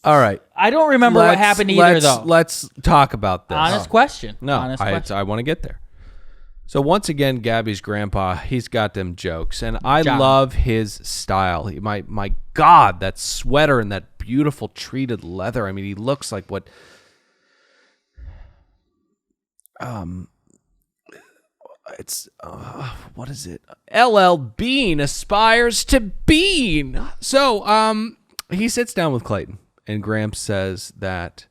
Speaker 3: All right.
Speaker 2: I don't remember what happened either, though.
Speaker 3: Let's talk about this.
Speaker 2: Honest question.
Speaker 3: No,
Speaker 2: Honest question.
Speaker 3: I want to get there. So once again, Gabby's grandpa, he's got them jokes, and I
Speaker 2: John.
Speaker 3: love his style. My God, that sweater and that beautiful treated leather. I mean, he looks like what it's what is it? LL Bean aspires to Bean. So he sits down with Clayton, and Gramps says that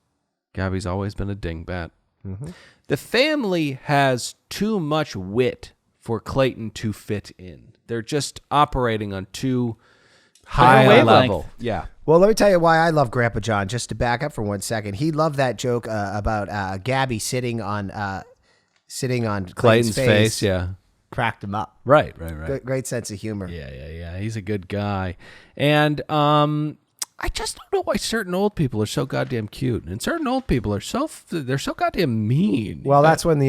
Speaker 3: Gabby's always been a dingbat. Mm-hmm. The family has too much wit for Clayton to fit in. They're just operating on too high a
Speaker 2: wavelength.
Speaker 3: level. Yeah.
Speaker 1: Well, let me tell you why I love Grandpa John. Just to back up for 1 second, he loved that joke about Gabby sitting on
Speaker 3: Clayton's face, yeah.
Speaker 1: Cracked him up.
Speaker 3: Right.
Speaker 1: Great sense of humor.
Speaker 3: Yeah. He's a good guy. And I just don't know why certain old people are so goddamn cute, and certain old people are so goddamn mean.
Speaker 1: Well, that's when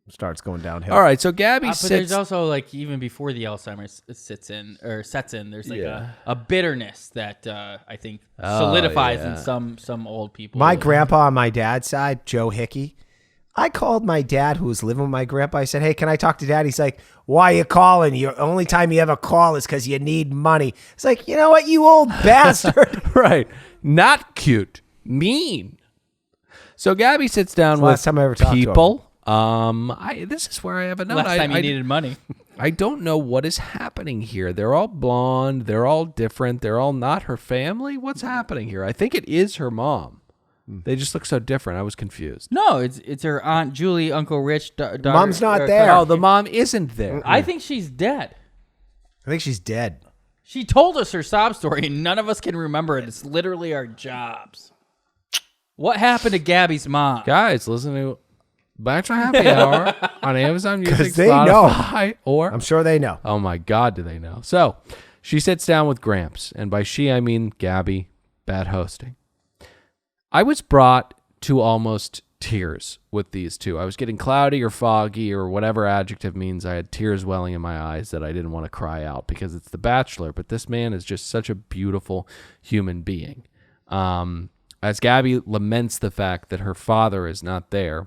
Speaker 1: starts going downhill.
Speaker 3: All right, so Gabby
Speaker 2: But
Speaker 3: sits.
Speaker 2: there's also, like, even before the Alzheimer's sets in, there's like a bitterness that I think solidifies in some old people.
Speaker 1: My grandpa on my dad's side, Joe Hickey, I called my dad, who was living with my grandpa. I said, hey, can I talk to Dad? He's like, why are you calling? The only time you ever call is because you need money. It's like, you know what, you old bastard.
Speaker 3: Right. Not cute. Mean. So Gabby sits down with
Speaker 1: last time I ever talked to
Speaker 3: people. This is where I have a note.
Speaker 2: Last time you needed money.
Speaker 3: I don't know what is happening here. They're all blonde. They're all different. They're all not her family. What's happening here? I think it is her mom. They just look so different. I was confused.
Speaker 2: No, it's her Aunt Julie, Uncle Rich, daughter.
Speaker 1: Mom's not there.
Speaker 3: Oh, the mom isn't there.
Speaker 2: I think she's dead.
Speaker 1: I think she's dead.
Speaker 2: She told us her sob story, and none of us can remember it. It's literally our jobs. What happened to Gabby's mom?
Speaker 3: Guys, listen to Bachelor Happy Hour on Amazon Music,
Speaker 1: 'Cause they
Speaker 3: Spotify, or
Speaker 1: I'm sure they know.
Speaker 3: oh my God, do they know? So she sits down with Gramps, and by she I mean Gabby. Bad hosting. I was brought to almost tears with these two. I was getting cloudy or foggy or whatever adjective means. I had tears welling in my eyes that I didn't want to cry out because it's The Bachelor, but this man is just such a beautiful human being. As Gabby laments the fact that her father is not there,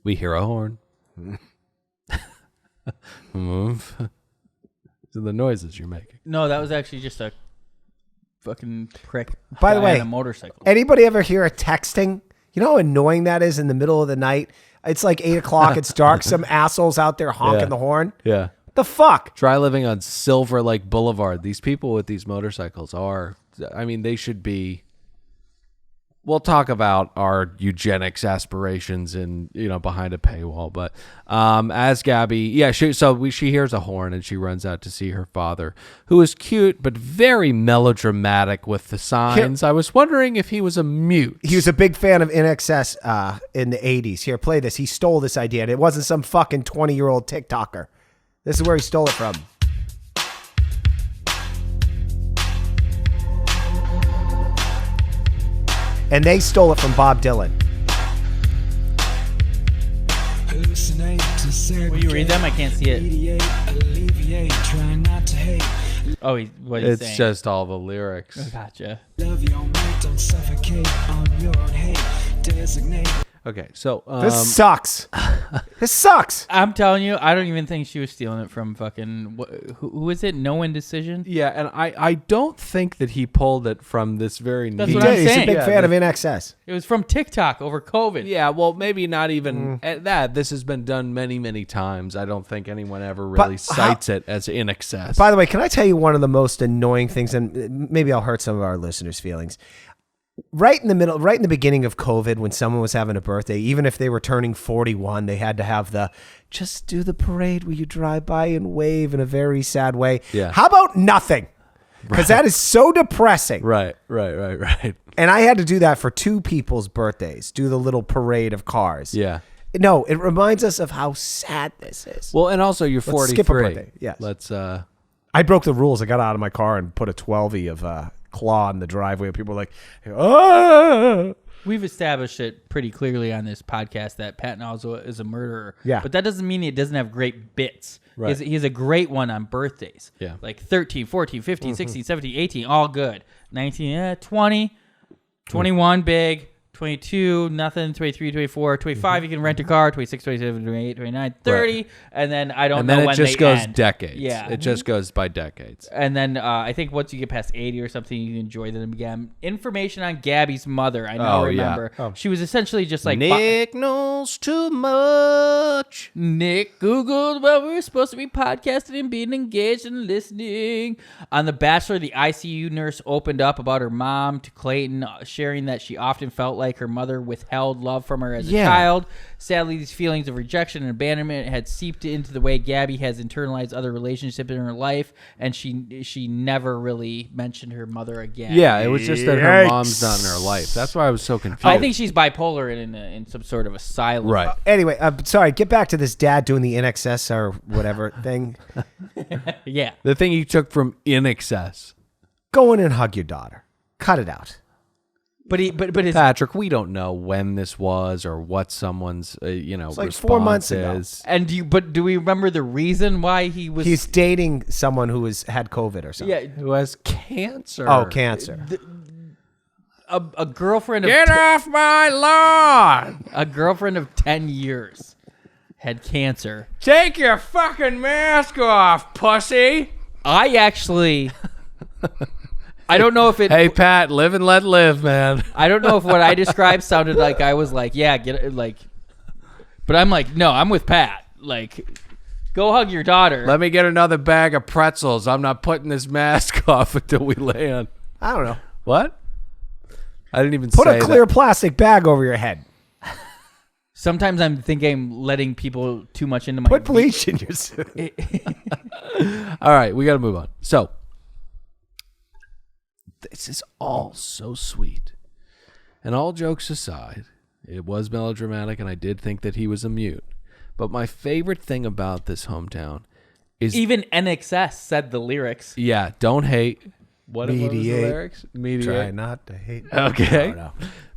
Speaker 3: we hear a horn. Move. To the noises you're making.
Speaker 2: No, that was actually just a fucking prick.
Speaker 1: By the
Speaker 2: guy
Speaker 1: way,
Speaker 2: on a motorcycle.
Speaker 1: Anybody ever hear a texting? You know how annoying that is in the middle of the night? It's like 8 o'clock. It's dark. Some assholes out there honking the horn.
Speaker 3: Yeah.
Speaker 1: The fuck?
Speaker 3: Try living on Silver Lake Boulevard. These people with these motorcycles are, I mean, they should be. We'll talk about our eugenics aspirations and, behind a paywall. But as Gabby, she hears a horn and she runs out to see her father, who is cute but very melodramatic with the signs. I was wondering if he was a mute.
Speaker 1: He was a big fan of InXS in the 80s. Here, play this. He stole this idea. And it wasn't some fucking 20-year-old TikToker. This is where he stole it from. And they stole it from Bob Dylan.
Speaker 2: Will you read them? I can't see it. Oh, what he's
Speaker 3: It's
Speaker 2: saying.
Speaker 3: just all the lyrics.
Speaker 2: Gotcha.
Speaker 3: Okay, so
Speaker 1: This sucks. This sucks.
Speaker 2: I'm telling you, I don't even think she was stealing it from fucking. Who is it? No Indecision?
Speaker 3: yeah, and I don't think that he pulled it from this very
Speaker 2: That's
Speaker 1: He
Speaker 2: what
Speaker 3: niche.
Speaker 2: I'm
Speaker 1: did. He's a
Speaker 2: saying.
Speaker 1: big
Speaker 3: Yeah,
Speaker 1: fan of InXS.
Speaker 2: It was from TikTok over COVID.
Speaker 3: Yeah, well, maybe not even at that. This has been done many, many times. I don't think anyone ever really cites it as in excess.
Speaker 1: By the way, can I tell you one of the most annoying things, and maybe I'll hurt some of our listeners' feelings. Right in the beginning of COVID, when someone was having a birthday, even if they were turning 41, they had to have the just do the parade where you drive by and wave in a very sad way.
Speaker 3: Yeah.
Speaker 1: How about nothing? Because that is so depressing.
Speaker 3: Right.
Speaker 1: And I had to do that for 2 people's birthdays, do the little parade of cars.
Speaker 3: Yeah.
Speaker 1: No, it reminds us of how sad this is.
Speaker 3: Well, and also you're
Speaker 1: Let's
Speaker 3: 43.
Speaker 1: skip a birthday. Yes.
Speaker 3: Let's.
Speaker 1: I broke the rules. I got out of my car and put a 12-y of Claw in the driveway. People were like, ah!
Speaker 2: We've established it pretty clearly on this podcast that Patton Oswalt is a murderer.
Speaker 1: Yeah.
Speaker 2: But that doesn't mean it doesn't have great bits.
Speaker 3: Right.
Speaker 2: He has a great one on birthdays.
Speaker 3: Yeah.
Speaker 2: Like 13, 14, 15, 16, 17, 18, all good. 19, 20, 21, big. 22, nothing. 23, 24, 25, you can rent a car. 26, 27, 28, 29, 30.
Speaker 3: Right.
Speaker 2: And then I don't
Speaker 3: and
Speaker 2: know
Speaker 3: then
Speaker 2: when
Speaker 3: it just
Speaker 2: they
Speaker 3: goes
Speaker 2: end.
Speaker 3: decades.
Speaker 2: Yeah.
Speaker 3: It just goes by decades.
Speaker 2: And then I think once you get past 80 or something, you enjoy them again. Information on Gabby's mother. I now remember. She was essentially just like...
Speaker 3: Nick knows too much.
Speaker 2: Nick Googled while we were supposed to be podcasting and being engaged and listening. On The Bachelor, the ICU nurse opened up about her mom to Clayton, sharing that she often felt like her mother withheld love from her as a child. Sadly, these feelings of rejection and abandonment had seeped into the way Gabby has internalized other relationships in her life, and she never really mentioned her mother again.
Speaker 3: Yeah, it was just that her mom's not in her life. That's why I was so confused.
Speaker 2: I think she's bipolar and in some sort of asylum.
Speaker 3: Right.
Speaker 1: Anyway, sorry, get back to this dad doing the InXS or whatever thing.
Speaker 2: Yeah.
Speaker 3: The thing he took from In Excess.
Speaker 1: Go in and hug your daughter. Cut it out.
Speaker 2: But his
Speaker 3: Patrick, we don't know when this was or what someone's
Speaker 1: It's like
Speaker 3: response
Speaker 1: 4 months ago.
Speaker 3: is.
Speaker 2: and do we remember the reason why he was?
Speaker 1: He's dating someone who had COVID or something.
Speaker 2: yeah.
Speaker 3: Who has cancer?
Speaker 1: Oh, cancer.
Speaker 2: a girlfriend of
Speaker 3: Get off my lawn!
Speaker 2: a girlfriend of 10 years had cancer.
Speaker 3: Take your fucking mask off, pussy!
Speaker 2: I actually, I don't know if it.
Speaker 3: Hey, Pat, live and let live, man.
Speaker 2: I don't know if what I described sounded like I was like, yeah, get it, like. But I'm like, no, I'm with Pat. Like, go hug your daughter.
Speaker 3: Let me get another bag of pretzels. I'm not putting this mask off until we land.
Speaker 1: I don't know.
Speaker 3: What? I didn't even
Speaker 1: Put
Speaker 3: say
Speaker 1: a clear plastic bag over your head.
Speaker 2: Sometimes I'm thinking I'm letting people too much into my.
Speaker 1: Put bleach in your suit.
Speaker 3: All right, we got to move on. So, this is all so sweet. And all jokes aside, it was melodramatic, and I did think that he was a mute. But my favorite thing about this hometown is...
Speaker 2: Even NXS said the lyrics.
Speaker 3: Yeah, don't hate. What was the
Speaker 1: Mediate.
Speaker 3: lyrics? Mediate.
Speaker 1: Try not to hate.
Speaker 3: Okay.
Speaker 1: No.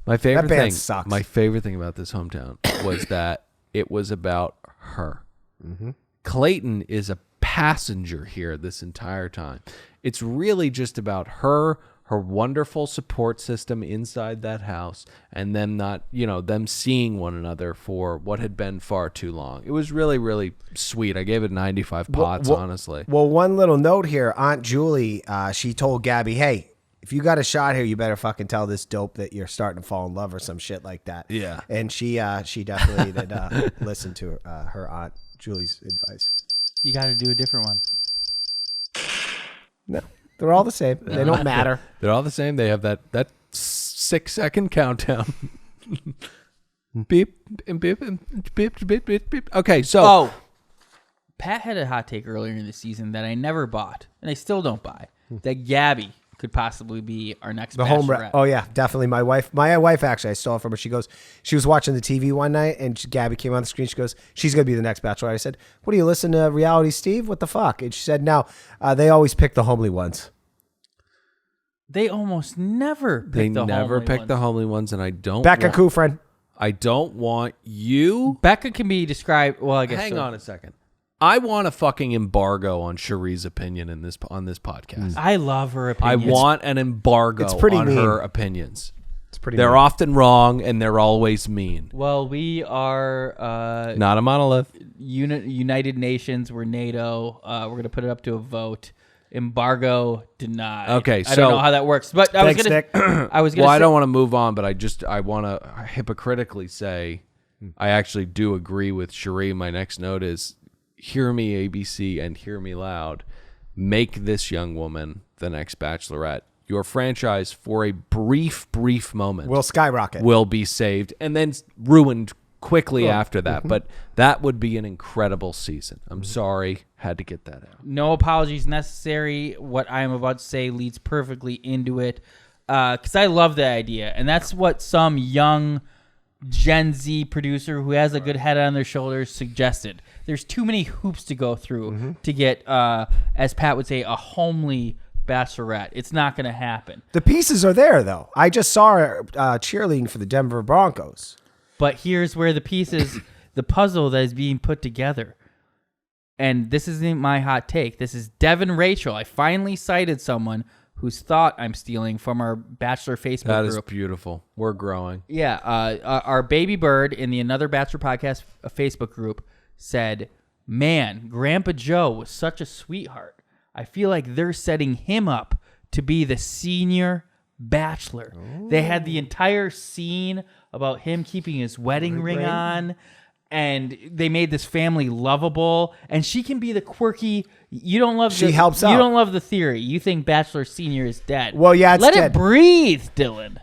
Speaker 3: My favorite
Speaker 1: That band
Speaker 3: thing.
Speaker 1: sucks.
Speaker 3: My favorite thing about this hometown was that it was about her.
Speaker 1: Mm-hmm.
Speaker 3: Clayton is a passenger here this entire time. It's really just about her wonderful support system inside that house, and them them seeing one another for what had been far too long. It was really, really sweet. I gave it 95 pots, honestly.
Speaker 1: Well, one little note here. Aunt Julie, she told Gabby, hey, if you got a shot here, you better fucking tell this dope that you're starting to fall in love or some shit like that.
Speaker 3: Yeah.
Speaker 1: And she definitely did listen to her Aunt Julie's advice.
Speaker 2: You got to do a different one.
Speaker 1: No, they're all the same. They don't matter.
Speaker 3: They're all the same. They have that 6-second countdown. Beep, and beep, and beep, beep, beep, beep. Okay, so...
Speaker 2: Oh, Pat had a hot take earlier in the season that I never bought, and I still don't buy, that Gabby could possibly be our next
Speaker 1: The home
Speaker 2: Bachelorette.
Speaker 1: Oh yeah, definitely. My wife actually, I stole it from her. She goes, she was watching the TV one night, and Gabby came on the screen. She goes, she's gonna be the next Bachelorette. I said, what do you listen to reality, Steve? What the fuck? And she said, no, they always pick the homely ones.
Speaker 2: They almost never pick
Speaker 3: They
Speaker 2: the
Speaker 3: never
Speaker 2: homely
Speaker 3: pick
Speaker 2: ones.
Speaker 3: the homely ones, and I don't
Speaker 1: Becca
Speaker 3: want,
Speaker 1: Kufrin.
Speaker 3: I don't want you...
Speaker 2: Becca can be described... Well, I guess
Speaker 3: Hang
Speaker 2: so.
Speaker 3: on a second. I want a fucking embargo on Cherie's opinion on this podcast.
Speaker 2: I love her
Speaker 3: I
Speaker 2: opinion.
Speaker 3: want an embargo
Speaker 1: it's pretty
Speaker 3: on
Speaker 1: mean.
Speaker 3: her opinions.
Speaker 1: It's pretty.
Speaker 3: They're
Speaker 1: mean.
Speaker 3: often wrong, and they're always mean.
Speaker 2: Well, we are
Speaker 3: Not a monolith.
Speaker 2: United Nations. We're NATO. We're going to put it up to a vote. Embargo denied.
Speaker 3: Okay,
Speaker 2: I
Speaker 3: so-
Speaker 2: don't know how that works, but
Speaker 1: Thanks, Nick.
Speaker 2: I was going to
Speaker 3: Well, I
Speaker 2: say,
Speaker 3: don't want to move on, but I want to hypocritically say I actually do agree with Cherie. My next note is, hear me, ABC, and hear me loud. Make this young woman the next Bachelorette. Your franchise, for a brief moment,
Speaker 1: will skyrocket.
Speaker 3: will be saved and then ruined quickly after that. But that would be an incredible season. I'm sorry, had to get that out.
Speaker 2: no apologies necessary. What I am about to say leads perfectly into it, because I love the idea, and that's what some young Gen Z producer who has a good head on their shoulders suggested. There's too many hoops to go through to get, as Pat would say, a homely Bachelorette. It's not going to happen.
Speaker 1: The pieces are there, though. I just saw her cheerleading for the Denver Broncos.
Speaker 2: But here's where the pieces, the puzzle that is being put together. And this isn't my hot take. This is Devin Rachel. I finally cited someone whose thought I'm stealing from our Bachelor Facebook
Speaker 3: That
Speaker 2: group.
Speaker 3: is beautiful. We're growing.
Speaker 2: Yeah, our baby bird in the Another Bachelor Podcast Facebook group said, man, Grandpa Joe was such a sweetheart. I feel like they're setting him up to be the senior bachelor. Ooh. They had the entire scene about him keeping his wedding ring on, and they made this family lovable, and she can be the quirky... You don't love
Speaker 1: She helps out.
Speaker 2: You don't love the theory. You think Bachelor Senior is dead.
Speaker 1: Well, yeah, it's
Speaker 2: Let
Speaker 1: dead.
Speaker 2: it breathe, Dylan.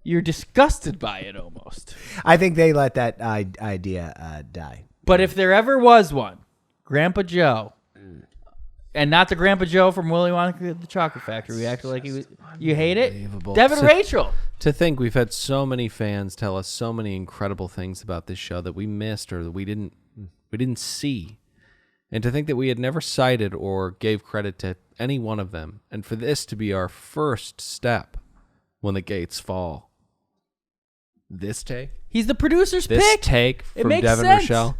Speaker 2: You're disgusted by it almost.
Speaker 1: I think they let that idea die.
Speaker 2: But if there ever was one, Grandpa Joe, and not the Grandpa Joe from Willy Wonka and the Chocolate Factory, we acted like he was. You hate it,
Speaker 3: Unbelievable.
Speaker 2: Devin Rachel.
Speaker 3: To think we've had so many fans tell us so many incredible things about this show that we missed or that we didn't see. And to think that we had never cited or gave credit to any one of them. And for this to be our first step when the gates fall. This take?
Speaker 2: He's the producer's
Speaker 3: This
Speaker 2: pick.
Speaker 3: take
Speaker 2: It
Speaker 3: from
Speaker 2: makes
Speaker 3: Devin
Speaker 2: sense.
Speaker 3: Rochelle.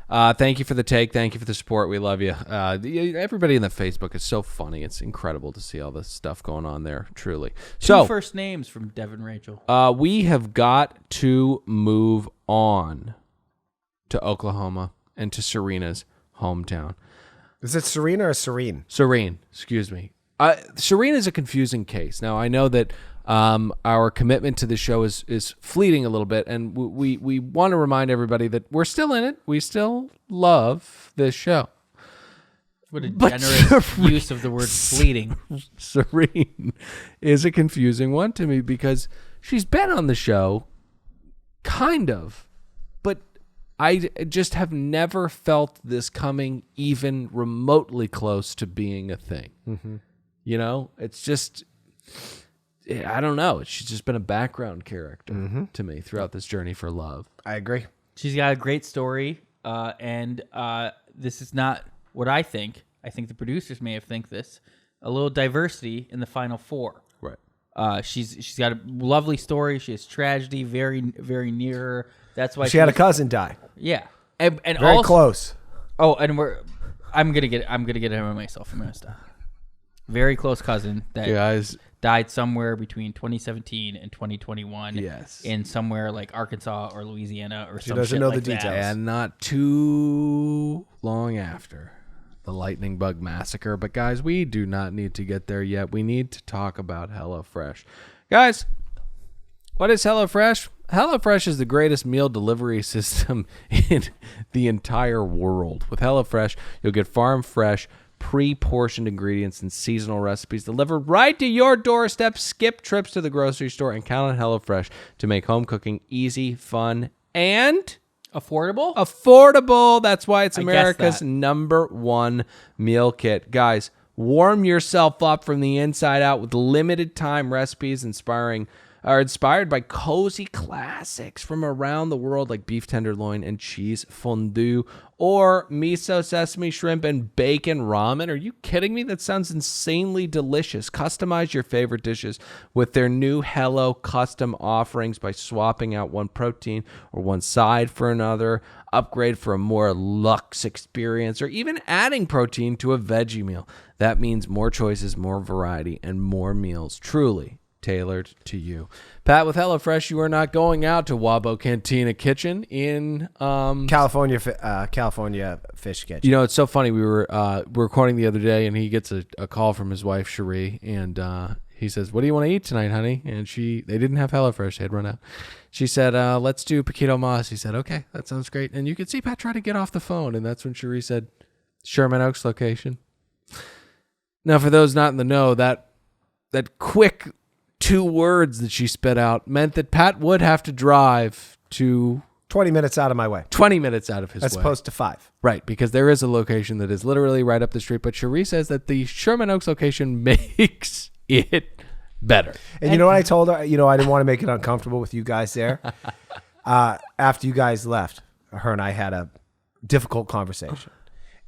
Speaker 3: Thank you for the take. Thank you for the support. We love you. Everybody in the Facebook is so funny. It's incredible to see all this stuff going on there, truly.
Speaker 2: Two first names from Devin Rachel.
Speaker 3: We have got to move on to Oklahoma and to Serena's hometown.
Speaker 1: Is it Serena or Serene?
Speaker 3: Serene, excuse me. Serene is a confusing case. Now, I know that our commitment to the show is fleeting a little bit, and we want to remind everybody that we're still in it. We still love this show.
Speaker 2: What a generous use of the word fleeting.
Speaker 3: Serene is a confusing one to me because she's been on the show, kind of, but I just have never felt this coming even remotely close to being a thing. Mm-hmm. You know, it's just, I don't know. She's just been a background character to me throughout this journey for love.
Speaker 1: I agree.
Speaker 2: She's got a great story, and this is not what I think. I think the producers may have think this. A little diversity in the final four.
Speaker 3: Right.
Speaker 2: She's got a lovely story. She has tragedy very, very near her. That's why
Speaker 1: she had a cousin die.
Speaker 2: Yeah, and
Speaker 1: very
Speaker 2: also,
Speaker 1: close.
Speaker 2: Oh, and I'm gonna get ahead of myself. I'm gonna stop. Very close cousin that died somewhere between 2017 and 2021.
Speaker 3: Yes,
Speaker 2: in somewhere like Arkansas or Louisiana or something.
Speaker 1: She doesn't know
Speaker 2: like
Speaker 1: the details,
Speaker 3: and not too long after the lightning bug massacre. But guys, we do not need to get there yet. We need to talk about HelloFresh, guys. What is HelloFresh? HelloFresh is the greatest meal delivery system in the entire world. With HelloFresh, you'll get farm fresh, pre-portioned ingredients and seasonal recipes delivered right to your doorstep. Skip trips to the grocery store and count on HelloFresh to make home cooking easy, fun, and
Speaker 2: affordable.
Speaker 3: That's why it's America's #1 meal kit. Guys, warm yourself up from the inside out with limited time recipes inspired by cozy classics from around the world like beef tenderloin and cheese fondue or miso sesame shrimp and bacon ramen. Are you kidding me? That sounds insanely delicious. Customize your favorite dishes with their new Hello custom offerings by swapping out one protein or one side for another, upgrade for a more luxe experience, or even adding protein to a veggie meal. That means more choices, more variety, and more meals. Truly tailored to you. Pat, with HelloFresh, you are not going out to Wabo Cantina Kitchen in
Speaker 1: California Fish Kitchen.
Speaker 3: You know, it's so funny. We were recording the other day, and he gets a call from his wife, Cherie, and he says, "What do you want to eat tonight, honey?" And they didn't have HelloFresh. They had run out. She said, "Let's do Paquito Mas." He said, "Okay, that sounds great." And you could see Pat try to get off the phone, and that's when Cherie said, "Sherman Oaks location." Now, for those not in the know, that quick 2 words that she spit out meant that Pat would have to drive to
Speaker 1: 20 minutes out of my way.
Speaker 3: 20 minutes out of his way.
Speaker 1: As opposed to 5.
Speaker 3: Right, because there is a location that is literally right up the street. But Cherie says that the Sherman Oaks location makes it better.
Speaker 1: And you know what I told her? You know, I didn't want to make it uncomfortable with you guys there. After you guys left, her and I had a difficult conversation.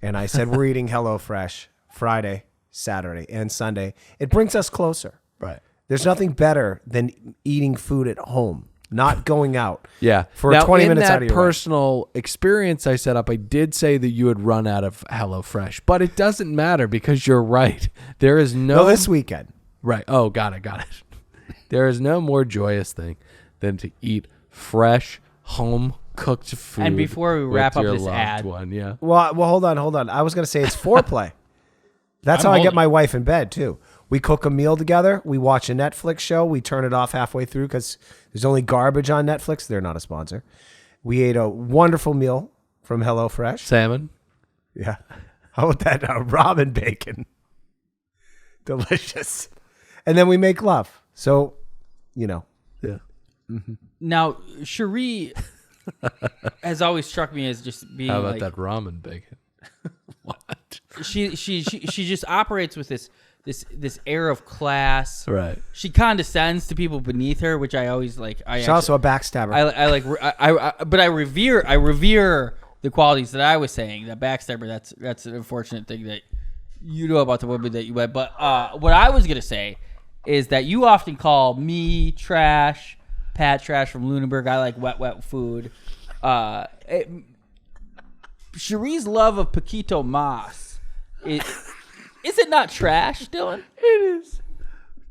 Speaker 1: And I said, we're eating HelloFresh Friday, Saturday, and Sunday. It brings us closer.
Speaker 3: Right.
Speaker 1: There's nothing better than eating food at home, not going out.
Speaker 3: Yeah.
Speaker 1: For 20 minutes out of your
Speaker 3: personal experience I set up, I did say that you would run out of HelloFresh, but it doesn't matter because you're right. There is no
Speaker 1: this weekend.
Speaker 3: Right. Oh, got it. There is no more joyous thing than to eat fresh, home-cooked food.
Speaker 2: And before we wrap up this ad.
Speaker 3: Yeah.
Speaker 1: Well, hold on. I was going to say it's foreplay. That's how I get my wife in bed, too. We cook a meal together. We watch a Netflix show. We turn it off halfway through because there's only garbage on Netflix. They're not a sponsor. We ate a wonderful meal from HelloFresh.
Speaker 3: Salmon.
Speaker 1: Yeah. How about that ramen bacon? Delicious. And then we make love. So, you know.
Speaker 3: Yeah.
Speaker 2: Mm-hmm. Now, Cherie has always struck me as just being
Speaker 3: How about that ramen bacon? What?
Speaker 2: She just operates with this air of class.
Speaker 3: Right.
Speaker 2: She condescends to people beneath her, which I always like.
Speaker 1: She's also a backstabber.
Speaker 2: But I revere the qualities that I was saying. That backstabber. That's an unfortunate thing that you know about the woman that you met. But what I was gonna say is that you often call me trash, Pat trash from Lunenburg. I like wet food. Cherie's love of Paquito Mas. Is it not trash, Dylan?
Speaker 3: It is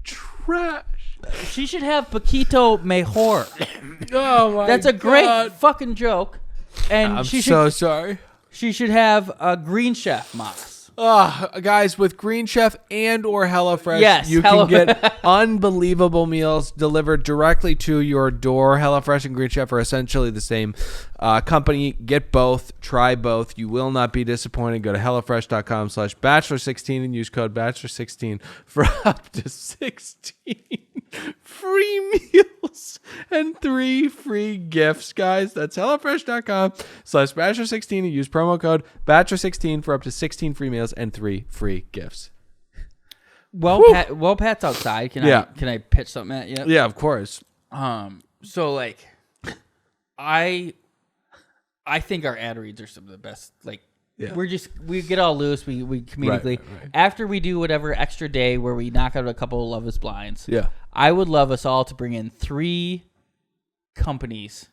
Speaker 3: trash.
Speaker 2: She should have Paquito Mejor.
Speaker 3: Oh my!
Speaker 2: That's a great
Speaker 3: God.
Speaker 2: fucking joke. And
Speaker 3: I'm
Speaker 2: she
Speaker 3: so
Speaker 2: should
Speaker 3: sorry.
Speaker 2: she should have a Green Chef Mas.
Speaker 3: Guys, with Green Chef and or HelloFresh,
Speaker 2: Yes,
Speaker 3: you can get unbelievable meals delivered directly to your door. HelloFresh and Green Chef are essentially the same company. Get both. Try both. You will not be disappointed. Go to HelloFresh.com/Bachelor16 and use code Bachelor16 for up to 16 free meals and 3 free gifts, guys. That's HelloFresh.com/Bachelor16 and use promo code Bachelor16 for up to 16 free meals and 3 free gifts.
Speaker 2: Well, Pat's outside. Can I pitch something at you?
Speaker 3: Yeah, of course.
Speaker 2: So like, I think our ad reads are some of the best. Like, we get all loose. We comedically
Speaker 3: Right.
Speaker 2: after we do whatever extra day where we knock out a couple of Love Is Blinds.
Speaker 3: Yeah.
Speaker 2: I would love us all to bring in 3 companies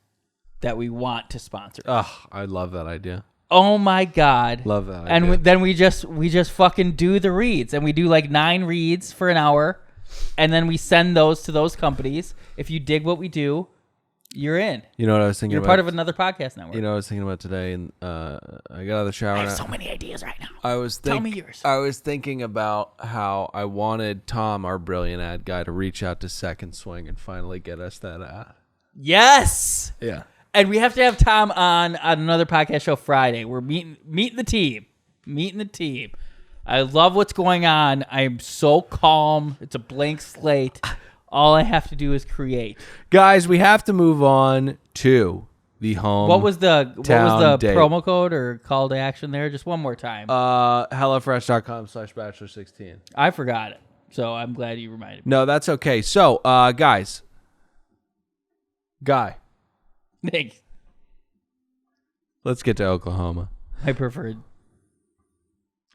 Speaker 2: that we want to sponsor.
Speaker 3: I love that idea.
Speaker 2: Oh my God.
Speaker 3: Love that idea.
Speaker 2: And then we just fucking do the reads, and we do like 9 reads for an hour, and then we send those to those companies. If you dig what we do, you're in.
Speaker 3: You know what I was thinking
Speaker 2: You're
Speaker 3: about?
Speaker 2: part of another podcast network.
Speaker 3: You know what I was thinking about today, and I got out of the shower.
Speaker 2: I
Speaker 3: and
Speaker 2: have so many ideas right now.
Speaker 3: Tell
Speaker 2: me yours.
Speaker 3: I was thinking about how I wanted Tom, our brilliant ad guy, to reach out to Second Swing and finally get us that ad.
Speaker 2: Yes.
Speaker 3: Yeah.
Speaker 2: And we have to have Tom on another podcast show Friday. We're meeting the team. Meeting the team. I love what's going on. I am so calm. It's a blank slate. All I have to do is create.
Speaker 3: Guys, we have to move on to the home.
Speaker 2: What was the
Speaker 3: date.
Speaker 2: promo code or call to action there? Just one more time.
Speaker 3: HelloFresh.com/Bachelor16.
Speaker 2: I forgot it. So I'm glad you reminded me.
Speaker 3: No, that's okay. So, Guy.
Speaker 2: Thanks.
Speaker 3: Let's get to Oklahoma.
Speaker 2: I preferred.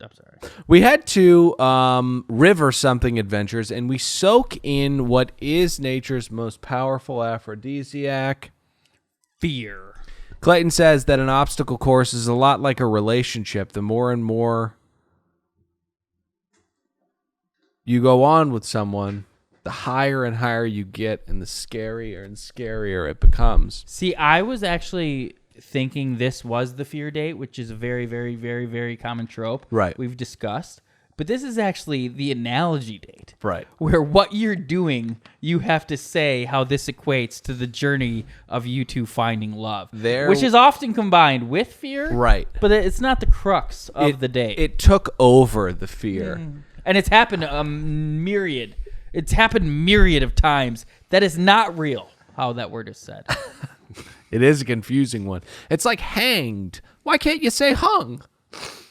Speaker 2: I'm sorry.
Speaker 3: We head to River Something Adventures, and we soak in what is nature's most powerful aphrodisiac.
Speaker 2: Fear.
Speaker 3: Clayton says that an obstacle course is a lot like a relationship. The more and more you go on with someone, the higher and higher you get, and the scarier and scarier it becomes.
Speaker 2: See, I was actually thinking this was the fear date, which is a very, very, very, very common trope.
Speaker 3: Right.
Speaker 2: We've discussed. But this is actually the analogy date.
Speaker 3: Right.
Speaker 2: Where what you're doing, you have to say how this equates to the journey of you two finding love. Which is often combined with fear.
Speaker 3: Right.
Speaker 2: But it's not the crux of the date.
Speaker 3: It took over the fear.
Speaker 2: And it's happened myriad. It's happened myriad of times. That is not real, how that word is said.
Speaker 3: It is a confusing one. It's like hanged. Why can't you say hung?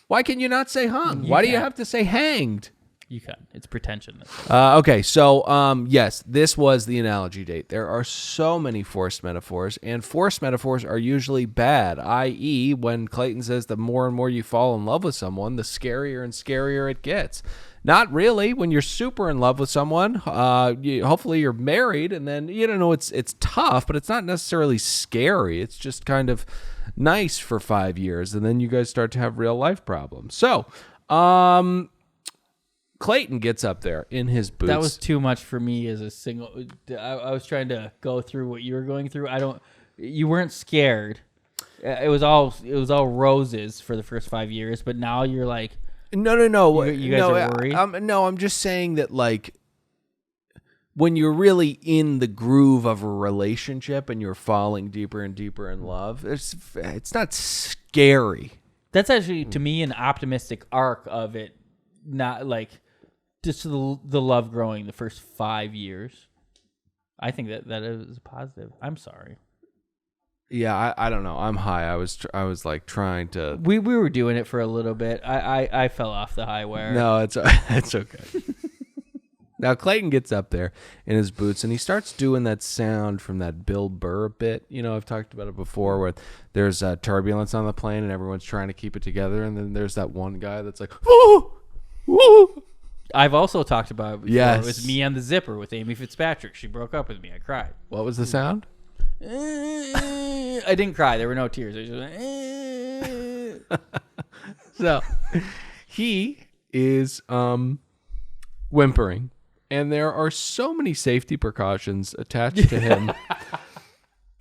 Speaker 3: Why can you not say hung? Why do you have to say hanged?
Speaker 2: You can. It's pretension.
Speaker 3: Okay, so yes, this was the analogy date. There are so many forced metaphors, and forced metaphors are usually bad, i.e., when Clayton says the more and more you fall in love with someone, the scarier and scarier it gets. Not really. When you're super in love with someone, hopefully you're married, and then, it's tough, but it's not necessarily scary. It's just kind of nice for 5 years, and then you guys start to have real life problems. So, Clayton gets up there in his boots.
Speaker 2: That was too much for me as a single. I was trying to go through what you were going through. You weren't scared. It was all roses for the first 5 years, but now you're like,
Speaker 3: no.
Speaker 2: You guys are worried?
Speaker 3: I'm just saying that, like, when you're really in the groove of a relationship and you're falling deeper and deeper in love, it's not scary.
Speaker 2: That's actually, to me, an optimistic arc of it. Not like just the love growing the first 5 years. I think that is positive. I'm sorry.
Speaker 3: Yeah, I don't know. I'm high. I was like trying to.
Speaker 2: We were doing it for a little bit. I fell off the high wire.
Speaker 3: No, it's okay. Now Clayton gets up there in his boots and he starts doing that sound from that Bill Burr bit. I've talked about it before, where there's turbulence on the plane and everyone's trying to keep it together, and then there's that one guy that's like, "Woo, woo."
Speaker 2: I've also talked about it before.
Speaker 3: Yes.
Speaker 2: It was me on the zipper with Amy Fitzpatrick. She broke up with me. I cried.
Speaker 3: What was the sound?
Speaker 2: I didn't cry. There were no tears. I was just
Speaker 3: So he is whimpering, and there are so many safety precautions attached to him.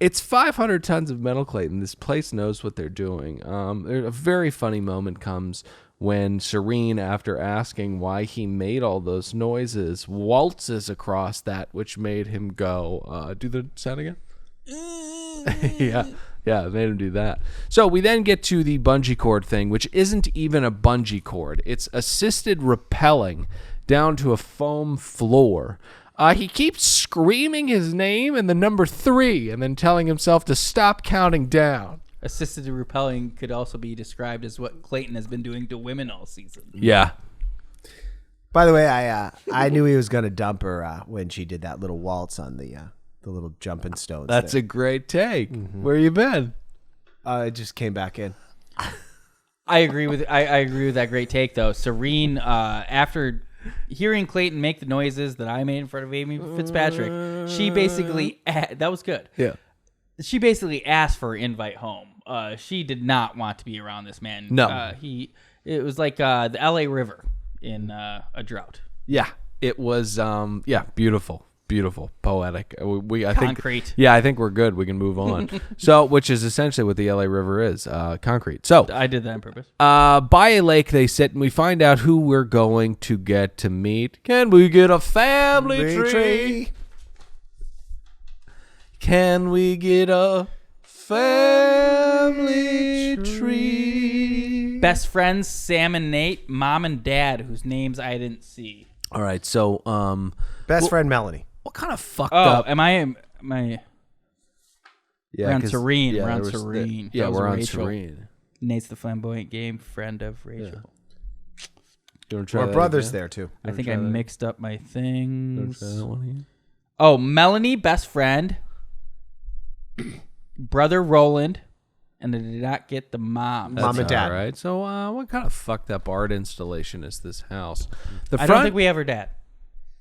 Speaker 3: It's 500 tons of metal, Clayton. This place knows what they're doing. A very funny moment comes when Serene, after asking why he made all those noises, waltzes across that, which made him go, do the sound again? Yeah, it made him do that. So we then get to the bungee cord thing, which isn't even a bungee cord. It's assisted rappelling down to a foam floor. He keeps screaming his name and the number 3 and then telling himself to stop counting down.
Speaker 2: Assisted rappelling could also be described as what Clayton has been doing to women all season.
Speaker 3: Yeah.
Speaker 1: By the way, I knew he was going to dump her when she did that little waltz on the little jumping stones.
Speaker 3: That's a great take. Mm-hmm. Where you been?
Speaker 1: It just came back in.
Speaker 2: I agree with that great take though. Serene, after hearing Clayton make the noises that I made in front of Amy Fitzpatrick, she basically that was good.
Speaker 3: Yeah.
Speaker 2: She basically asked for an invite home. She did not want to be around this man.
Speaker 3: No.
Speaker 2: It was like the LA River in a drought.
Speaker 3: Yeah. It was beautiful. Beautiful, poetic. I
Speaker 2: Concrete.
Speaker 3: think, I think we're good. We can move on. So, which is essentially what the LA River is, concrete. So,
Speaker 2: I did that on purpose.
Speaker 3: By a lake, they sit, and we find out who we're going to get to meet. Can we get a family tree? Can we get a family tree?
Speaker 2: Best friends Sam and Nate, mom and dad, whose names I didn't see.
Speaker 3: All right, so
Speaker 1: best friend Melanie.
Speaker 3: What kind of fucked up?
Speaker 2: Am I?
Speaker 3: Yeah,
Speaker 2: we're on Serene.
Speaker 3: Yeah,
Speaker 2: we're on Serene.
Speaker 3: We're on
Speaker 2: Rachel.
Speaker 3: Serene.
Speaker 2: Nate's the flamboyant game friend of Rachel.
Speaker 3: Yeah. You want to try
Speaker 1: Our
Speaker 3: that
Speaker 1: brothers
Speaker 3: again?
Speaker 1: there too.
Speaker 2: I think I mixed up my things.
Speaker 3: Try that one again?
Speaker 2: Oh, Melanie, best friend. Brother Roland. And I did not get the mom.
Speaker 1: Mom and dad.
Speaker 3: All right. So what kind of fucked up art installation is this house?
Speaker 2: I don't think we have her dad.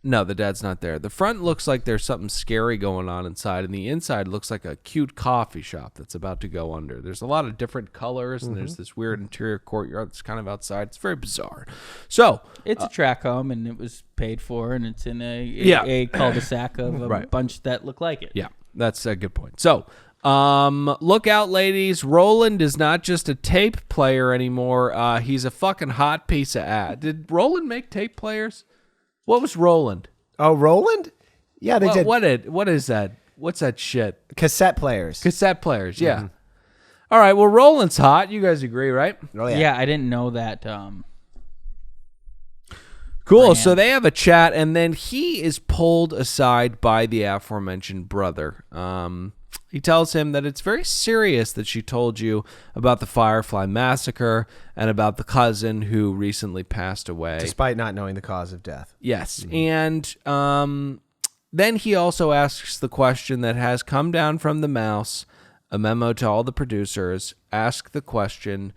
Speaker 3: No, the dad's not there. The front looks like there's something scary going on inside, and the inside looks like a cute coffee shop that's about to go under. There's a lot of different colors, and there's this weird interior courtyard that's kind of outside. It's very bizarre. So
Speaker 2: It's a track home, and it was paid for, and it's in a cul-de-sac of a bunch that look like it.
Speaker 3: Yeah, that's a good point. So look out, ladies. Roland is not just a tape player anymore. He's a fucking hot piece of ass. Did Roland make tape players? What was Roland?
Speaker 1: Oh, Roland? Yeah, they did.
Speaker 3: What is that? What's that shit?
Speaker 1: Cassette players.
Speaker 3: Cassette players, yeah. Mm-hmm. All right, well, Roland's hot. You guys agree, right?
Speaker 1: Oh,
Speaker 2: Yeah, I didn't know that.
Speaker 3: Cool.
Speaker 2: brand.
Speaker 3: So they have a chat, and then he is pulled aside by the aforementioned brother. He tells him that it's very serious that she told you about the Firefly massacre and about the cousin who recently passed away.
Speaker 1: Despite not knowing the cause of death.
Speaker 3: Yes. And then he also asks the question that has come down from the mouse, a memo to all the producers. Ask the question,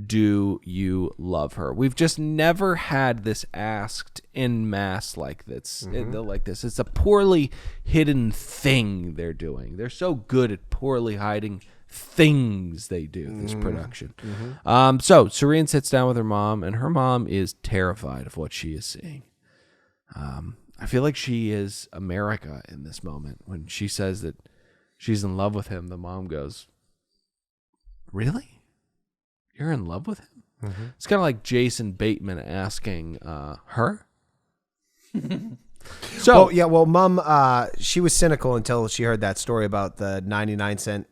Speaker 3: do you love her? We've just never had this asked en masse like this. It's a poorly hidden thing they're doing. They're so good at poorly hiding things they do, this production. So Serene sits down with her mom, and her mom is terrified of what she is seeing. I feel like she is America in this moment. When she says that she's in love with him, the mom goes, "Really? You're in love with him?" It's kind of like Jason Bateman asking her. So
Speaker 1: Mom, she was cynical until she heard that story about the 99-cent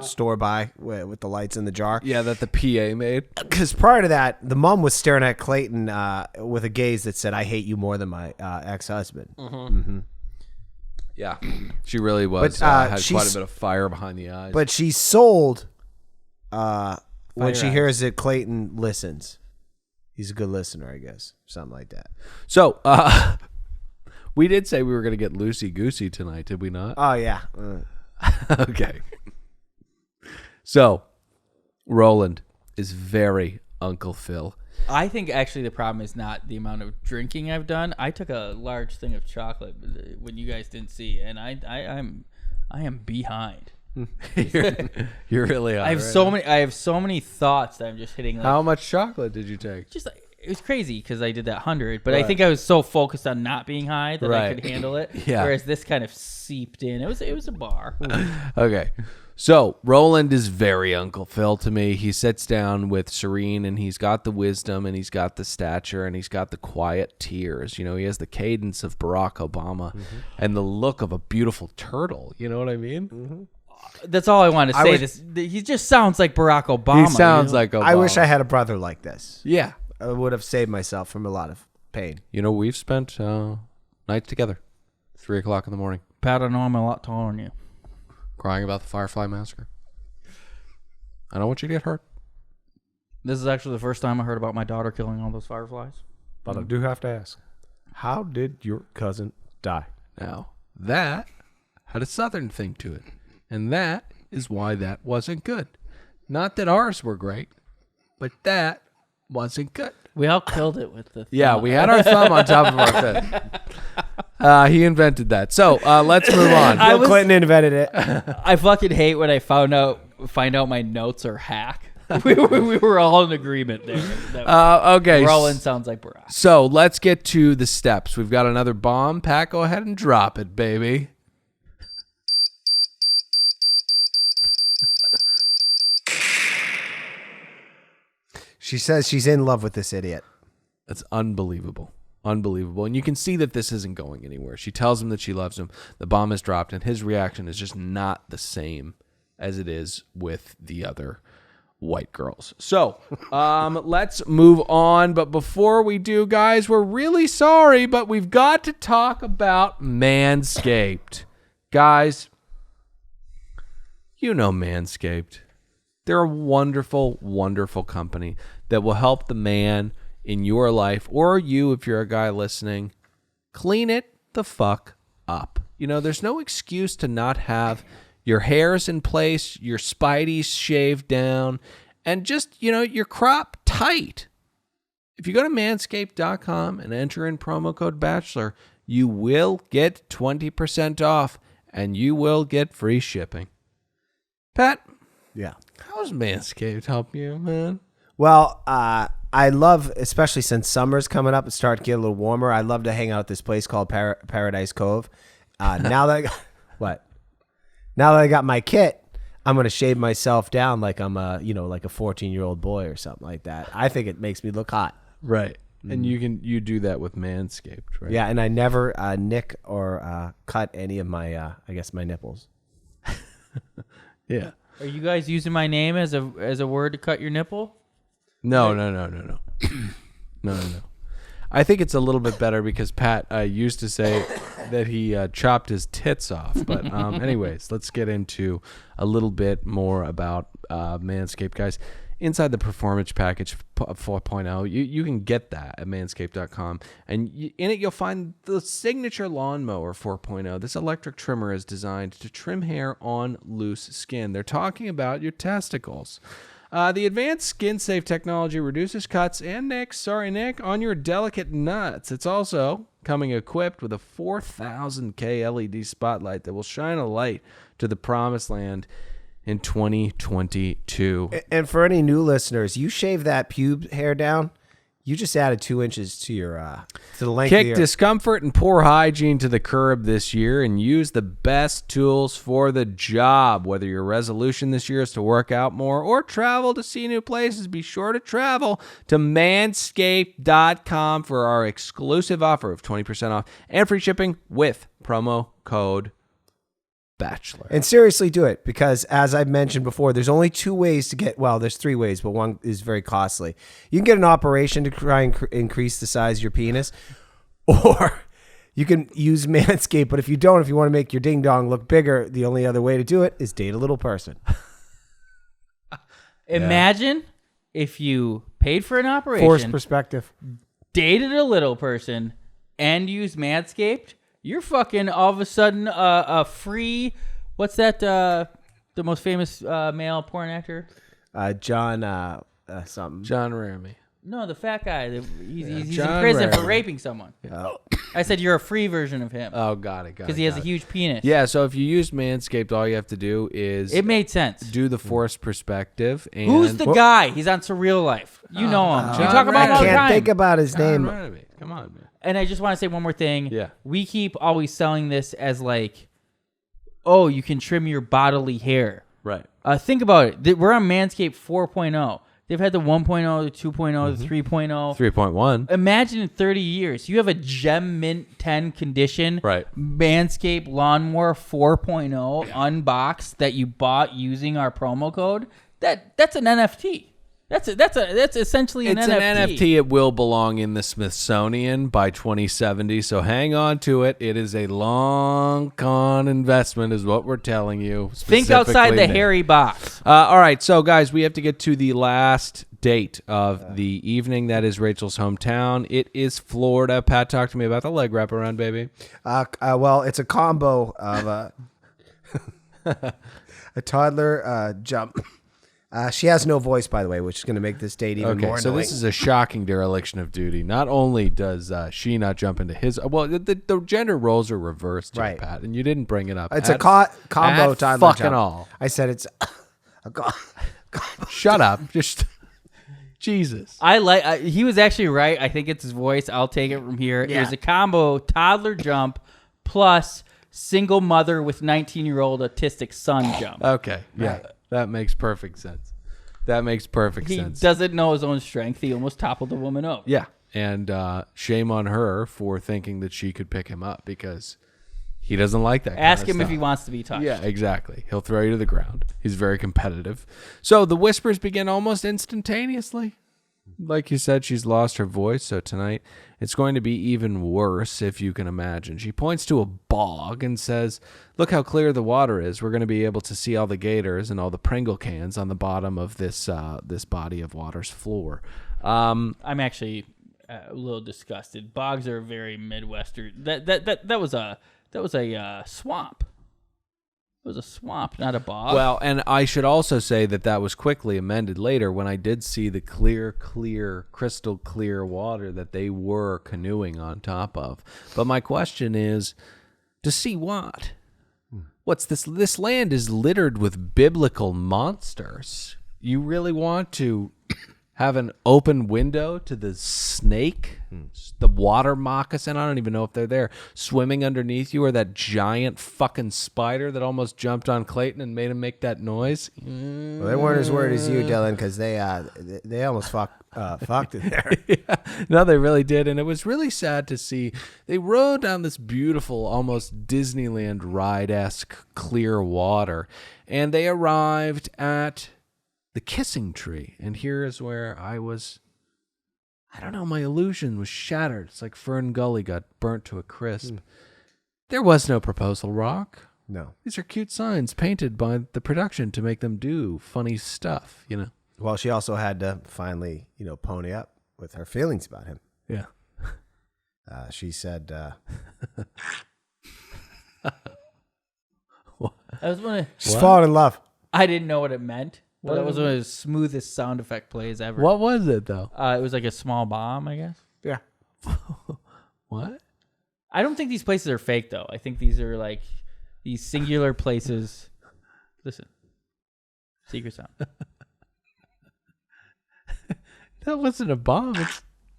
Speaker 1: store buy with the lights in the jar.
Speaker 3: Yeah, that the PA made.
Speaker 1: Because prior to that, the mom was staring at Clayton with a gaze that said, "I hate you more than my ex-husband."
Speaker 3: Yeah, she really was.
Speaker 1: But,
Speaker 3: had quite a bit of fire behind the eyes.
Speaker 1: But she's sold when she hears that Clayton listens. He's a good listener, I guess. Something like that.
Speaker 3: So, we did say we were going to get loosey-goosey tonight, did we not?
Speaker 1: Oh, yeah.
Speaker 3: Okay. So, Roland is very Uncle Phil.
Speaker 2: I think actually the problem is not the amount of drinking I've done. I took a large thing of chocolate when you guys didn't see, and I am behind.
Speaker 3: You really are.
Speaker 2: I have so many thoughts that I'm just hitting. Like,
Speaker 3: How much chocolate did you take?
Speaker 2: just it was crazy because I did that 100, but I think I was so focused on not being high that I could handle it.
Speaker 3: Yeah.
Speaker 2: Whereas this kind of seeped in. It was a bar.
Speaker 3: Okay. So Roland is very Uncle Phil to me. He sits down with Serene, and he's got the wisdom, and he's got the stature, and he's got the quiet tears. You know, he has the cadence of Barack Obama and the look of a beautiful turtle. You know what I mean?
Speaker 2: That's all I wanted to say. He just sounds like Barack Obama.
Speaker 3: He sounds like Obama.
Speaker 1: I wish I had a brother like this.
Speaker 3: Yeah.
Speaker 1: I would have saved myself from a lot of pain.
Speaker 3: You know, we've spent nights together, 3 o'clock in the morning,
Speaker 2: Pat, I know I'm a lot taller than you.
Speaker 3: crying about the Firefly Massacre. I don't want you to get hurt.
Speaker 2: This is actually the first time I heard about my daughter killing all those fireflies.
Speaker 1: But I do have to ask, how did your cousin die?
Speaker 3: Now, that had a Southern thing to it, and that is why that wasn't good. Not that ours were great, but that wasn't good.
Speaker 2: We all killed it with the
Speaker 3: Yeah, we had our thumb on top of our fist. He invented that. So let's move on.
Speaker 1: Bill Clinton invented it.
Speaker 2: I fucking hate when I find out my notes are hack. we were all in agreement there.
Speaker 3: Okay.
Speaker 2: Roland sounds like Barack.
Speaker 3: So let's get to the steps. We've got another bomb. Pat, go ahead and drop it, baby.
Speaker 1: She says she's in love with this idiot.
Speaker 3: That's unbelievable. Unbelievable. And you can see that this isn't going anywhere. She tells him that she loves him. The bomb is dropped, and his reaction is just not the same as it is with the other white girls. So let's move on. But before we do, guys, we're really sorry, but we've got to talk about Manscaped. Guys, you know Manscaped. They're a wonderful, wonderful company that will help the man in your life, or you if you're a guy listening, clean it the fuck up. You know, there's no excuse to not have your hairs in place, your spideys shaved down, and just, you know, your crop tight. If you go to manscaped.com and enter in promo code Bachelor, you will get 20% off, and you will get free shipping. Pat,
Speaker 1: Yeah.
Speaker 3: how does Manscaped help you, man?
Speaker 1: Well, I love, especially since summer's coming up and starting to get a little warmer, I love to hang out at this place called Paradise Cove. Now that I got my kit, I'm going to shave myself down like I'm like a 14-year-old boy or something like that. I think it makes me look hot.
Speaker 3: Right. And you do that with Manscaped, right?
Speaker 1: Yeah, and I never nick or cut any of my my nipples.
Speaker 3: Yeah.
Speaker 2: Are you guys using my name as a word to cut your nipple?
Speaker 3: No. No. I think it's a little bit better because Pat used to say that he chopped his tits off. But anyways, let's get into a little bit more about Manscaped, guys. Inside the Performance Package 4.0, you can get that at manscaped.com. And in it, you'll find the signature Lawnmower 4.0. This electric trimmer is designed to trim hair on loose skin. They're talking about your testicles. The advanced skin-safe technology reduces cuts and nicks, on your delicate nuts. It's also coming equipped with a 4,000K LED spotlight that will shine a light to the promised land in 2022.
Speaker 1: And for any new listeners, you shave that pube hair down, you just added 2 inches to your to the length of
Speaker 3: Kick
Speaker 1: your
Speaker 3: discomfort and poor hygiene to the curb this year and use the best tools for the job. Whether your resolution this year is to work out more or travel to see new places, be sure to travel to manscaped.com for our exclusive offer of 20% off and free shipping with promo code Bachelor.
Speaker 1: And seriously do it, because as I've mentioned before, there's only 2 ways to get, well, there's 3 ways, but one is very costly. You can get an operation to try and increase the size of your penis, or you can use Manscaped. But if you want to make your ding dong look bigger, the only other way to do it is date a little person.
Speaker 2: Imagine if you paid for an operation,
Speaker 1: Forced perspective.
Speaker 2: dated a little person, and used Manscaped. You're fucking all of a sudden a free. What's that? The most famous male porn actor?
Speaker 1: John something.
Speaker 3: John Ramey.
Speaker 2: No, the fat guy. He's in
Speaker 3: John
Speaker 2: prison for
Speaker 3: Raritan.
Speaker 2: raping someone.
Speaker 1: Oh.
Speaker 2: I said you're a free version of him.
Speaker 3: Oh, got it.
Speaker 2: Because he has a huge penis.
Speaker 3: Yeah, so if you use Manscaped, all you have to do is
Speaker 2: It made sense.
Speaker 3: do the forced perspective. And
Speaker 2: Who's the guy? He's on Surreal Life. You know him.
Speaker 3: John
Speaker 2: We talk about him
Speaker 1: I
Speaker 2: all the
Speaker 1: can't
Speaker 2: time.
Speaker 1: think about his name.
Speaker 3: Come on, man.
Speaker 2: And I just want to say one more thing.
Speaker 3: Yeah.
Speaker 2: We keep always selling this as like, oh, you can trim your bodily hair.
Speaker 3: Right.
Speaker 2: Think about it. We're on Manscaped 4.0. They've had the 1.0, the 2.0, the 3.0.
Speaker 3: 3.1.
Speaker 2: Imagine in 30 years, you have a Gem Mint 10 condition,
Speaker 3: Right.
Speaker 2: Manscaped Lawnmower 4.0 unboxed that you bought using our promo code. That's an NFT. That's essentially an NFT.
Speaker 3: It's an NFT. It will belong in the Smithsonian by 2070. So hang on to it. It is a long con investment, is what we're telling you.
Speaker 2: Think outside the
Speaker 3: specifically
Speaker 2: hairy box.
Speaker 3: All right, so guys, we have to get to the last date of the evening. That is Rachel's hometown. It is Florida. Pat, talk to me about the leg wraparound, baby.
Speaker 1: Well, it's a combo of a toddler jump. She has no voice, by the way, which is going to make this date even more
Speaker 3: so
Speaker 1: annoying.
Speaker 3: this is a shocking dereliction of duty. Not only does she not jump into his, well, the gender roles are reversed, here,
Speaker 1: Right.
Speaker 3: Pat, and you didn't bring it up.
Speaker 1: It's a combo toddler
Speaker 3: fucking
Speaker 1: jump.
Speaker 3: all.
Speaker 1: I said it's a combo.
Speaker 3: Shut up, just Jesus.
Speaker 2: He was actually right. I think it's his voice. I'll take it from here.
Speaker 1: Yeah.
Speaker 2: It was a combo toddler jump plus single mother with 19-year-old autistic son jump.
Speaker 3: Okay, yeah,
Speaker 1: Right.
Speaker 3: that makes perfect sense. That makes perfect
Speaker 2: He
Speaker 3: sense.
Speaker 2: doesn't know his own strength. He almost toppled the woman over.
Speaker 3: Yeah, and shame on her for thinking that she could pick him up because he doesn't like that.
Speaker 2: Ask
Speaker 3: kind of
Speaker 2: him if
Speaker 3: stuff.
Speaker 2: he wants to be touched.
Speaker 3: Yeah, exactly. He'll throw you to the ground. He's very competitive. So the whispers begin almost instantaneously. Like you said, she's lost her voice, so tonight it's going to be even worse, if you can imagine. She points to a bog and says, look how clear the water is. We're going to be able to see all the gators and all the Pringle cans on the bottom of this body of water's floor.
Speaker 2: I'm actually a little disgusted. Bogs are very Midwestern. That was a swamp. It was a swamp, not a bog.
Speaker 3: Well, and I should also say that was quickly amended later when I did see the clear, crystal clear water that they were canoeing on top of. But my question is, to see what? What's this? This land is littered with biblical monsters. You really want to have an open window to the snake, the water moccasin, I don't even know if they're there, swimming underneath you, or that giant fucking spider that almost jumped on Clayton and made him make that noise?
Speaker 1: Well, they weren't as worried as you, Dylan, because they almost fucked it there.
Speaker 3: Yeah, no, they really did, and it was really sad to see. They rode down this beautiful, almost Disneyland ride-esque clear water, and they arrived at the kissing tree. And here is where I don't know, my illusion was shattered. It's like Fern Gully got burnt to a crisp. There was no proposal rock.
Speaker 1: No.
Speaker 3: These are cute signs painted by the production to make them do funny stuff, you know?
Speaker 1: Well, she also had to finally, pony up with her feelings about him.
Speaker 3: Yeah.
Speaker 1: She said, she's fallen in love.
Speaker 2: I didn't know what it meant. Well, that was one of the smoothest sound effect plays ever.
Speaker 3: What was it, though?
Speaker 2: It was like a small bomb, I guess.
Speaker 1: Yeah.
Speaker 3: What?
Speaker 2: I don't think these places are fake, though. I think these are like these singular places. Listen. Secret sound.
Speaker 3: That wasn't a bomb.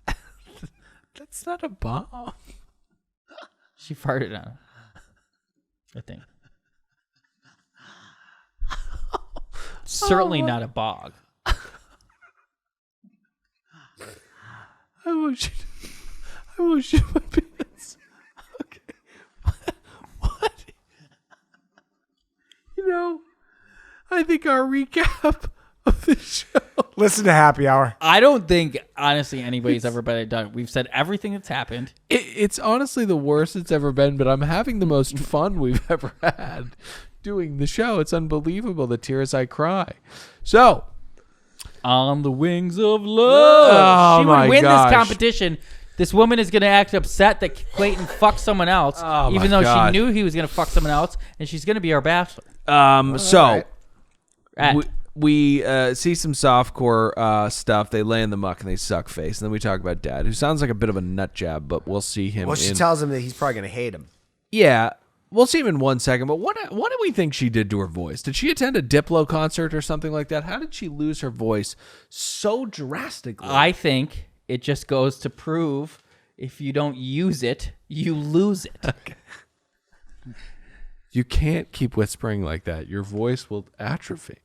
Speaker 3: That's not a bomb.
Speaker 2: She farted on it. I think. Certainly not a bog.
Speaker 3: I wish it would be this. Okay. What? I think our recap of the show.
Speaker 1: Listen to Happy Hour.
Speaker 2: I don't think, honestly, anybody's ever been done. We've said everything that's happened.
Speaker 3: It's honestly the worst it's ever been, but I'm having the most fun we've ever had doing the show. It's unbelievable, the tears I cry. So,
Speaker 2: on the wings of love.
Speaker 3: Oh,
Speaker 2: She
Speaker 3: my
Speaker 2: would win
Speaker 3: gosh.
Speaker 2: this competition. This woman is going to act upset that Clayton fucked someone else,
Speaker 3: Oh, my
Speaker 2: even though
Speaker 3: God.
Speaker 2: she knew he was going to fuck someone else, and she's going to be our bachelor.
Speaker 3: so
Speaker 1: right.
Speaker 3: we see some softcore stuff. They lay in the muck and they suck face. And then we talk about Dad, who sounds like a bit of a nut job, but we'll see him.
Speaker 1: Well, she tells him that he's probably going to hate him.
Speaker 3: Yeah, we'll see him in 1 second. But what do we think she did to her voice? Did she attend a Diplo concert or something like that? How did she lose her voice so drastically?
Speaker 2: I think it just goes to prove if you don't use it, you lose it.
Speaker 3: Okay. You can't keep whispering like that. Your voice will atrophy.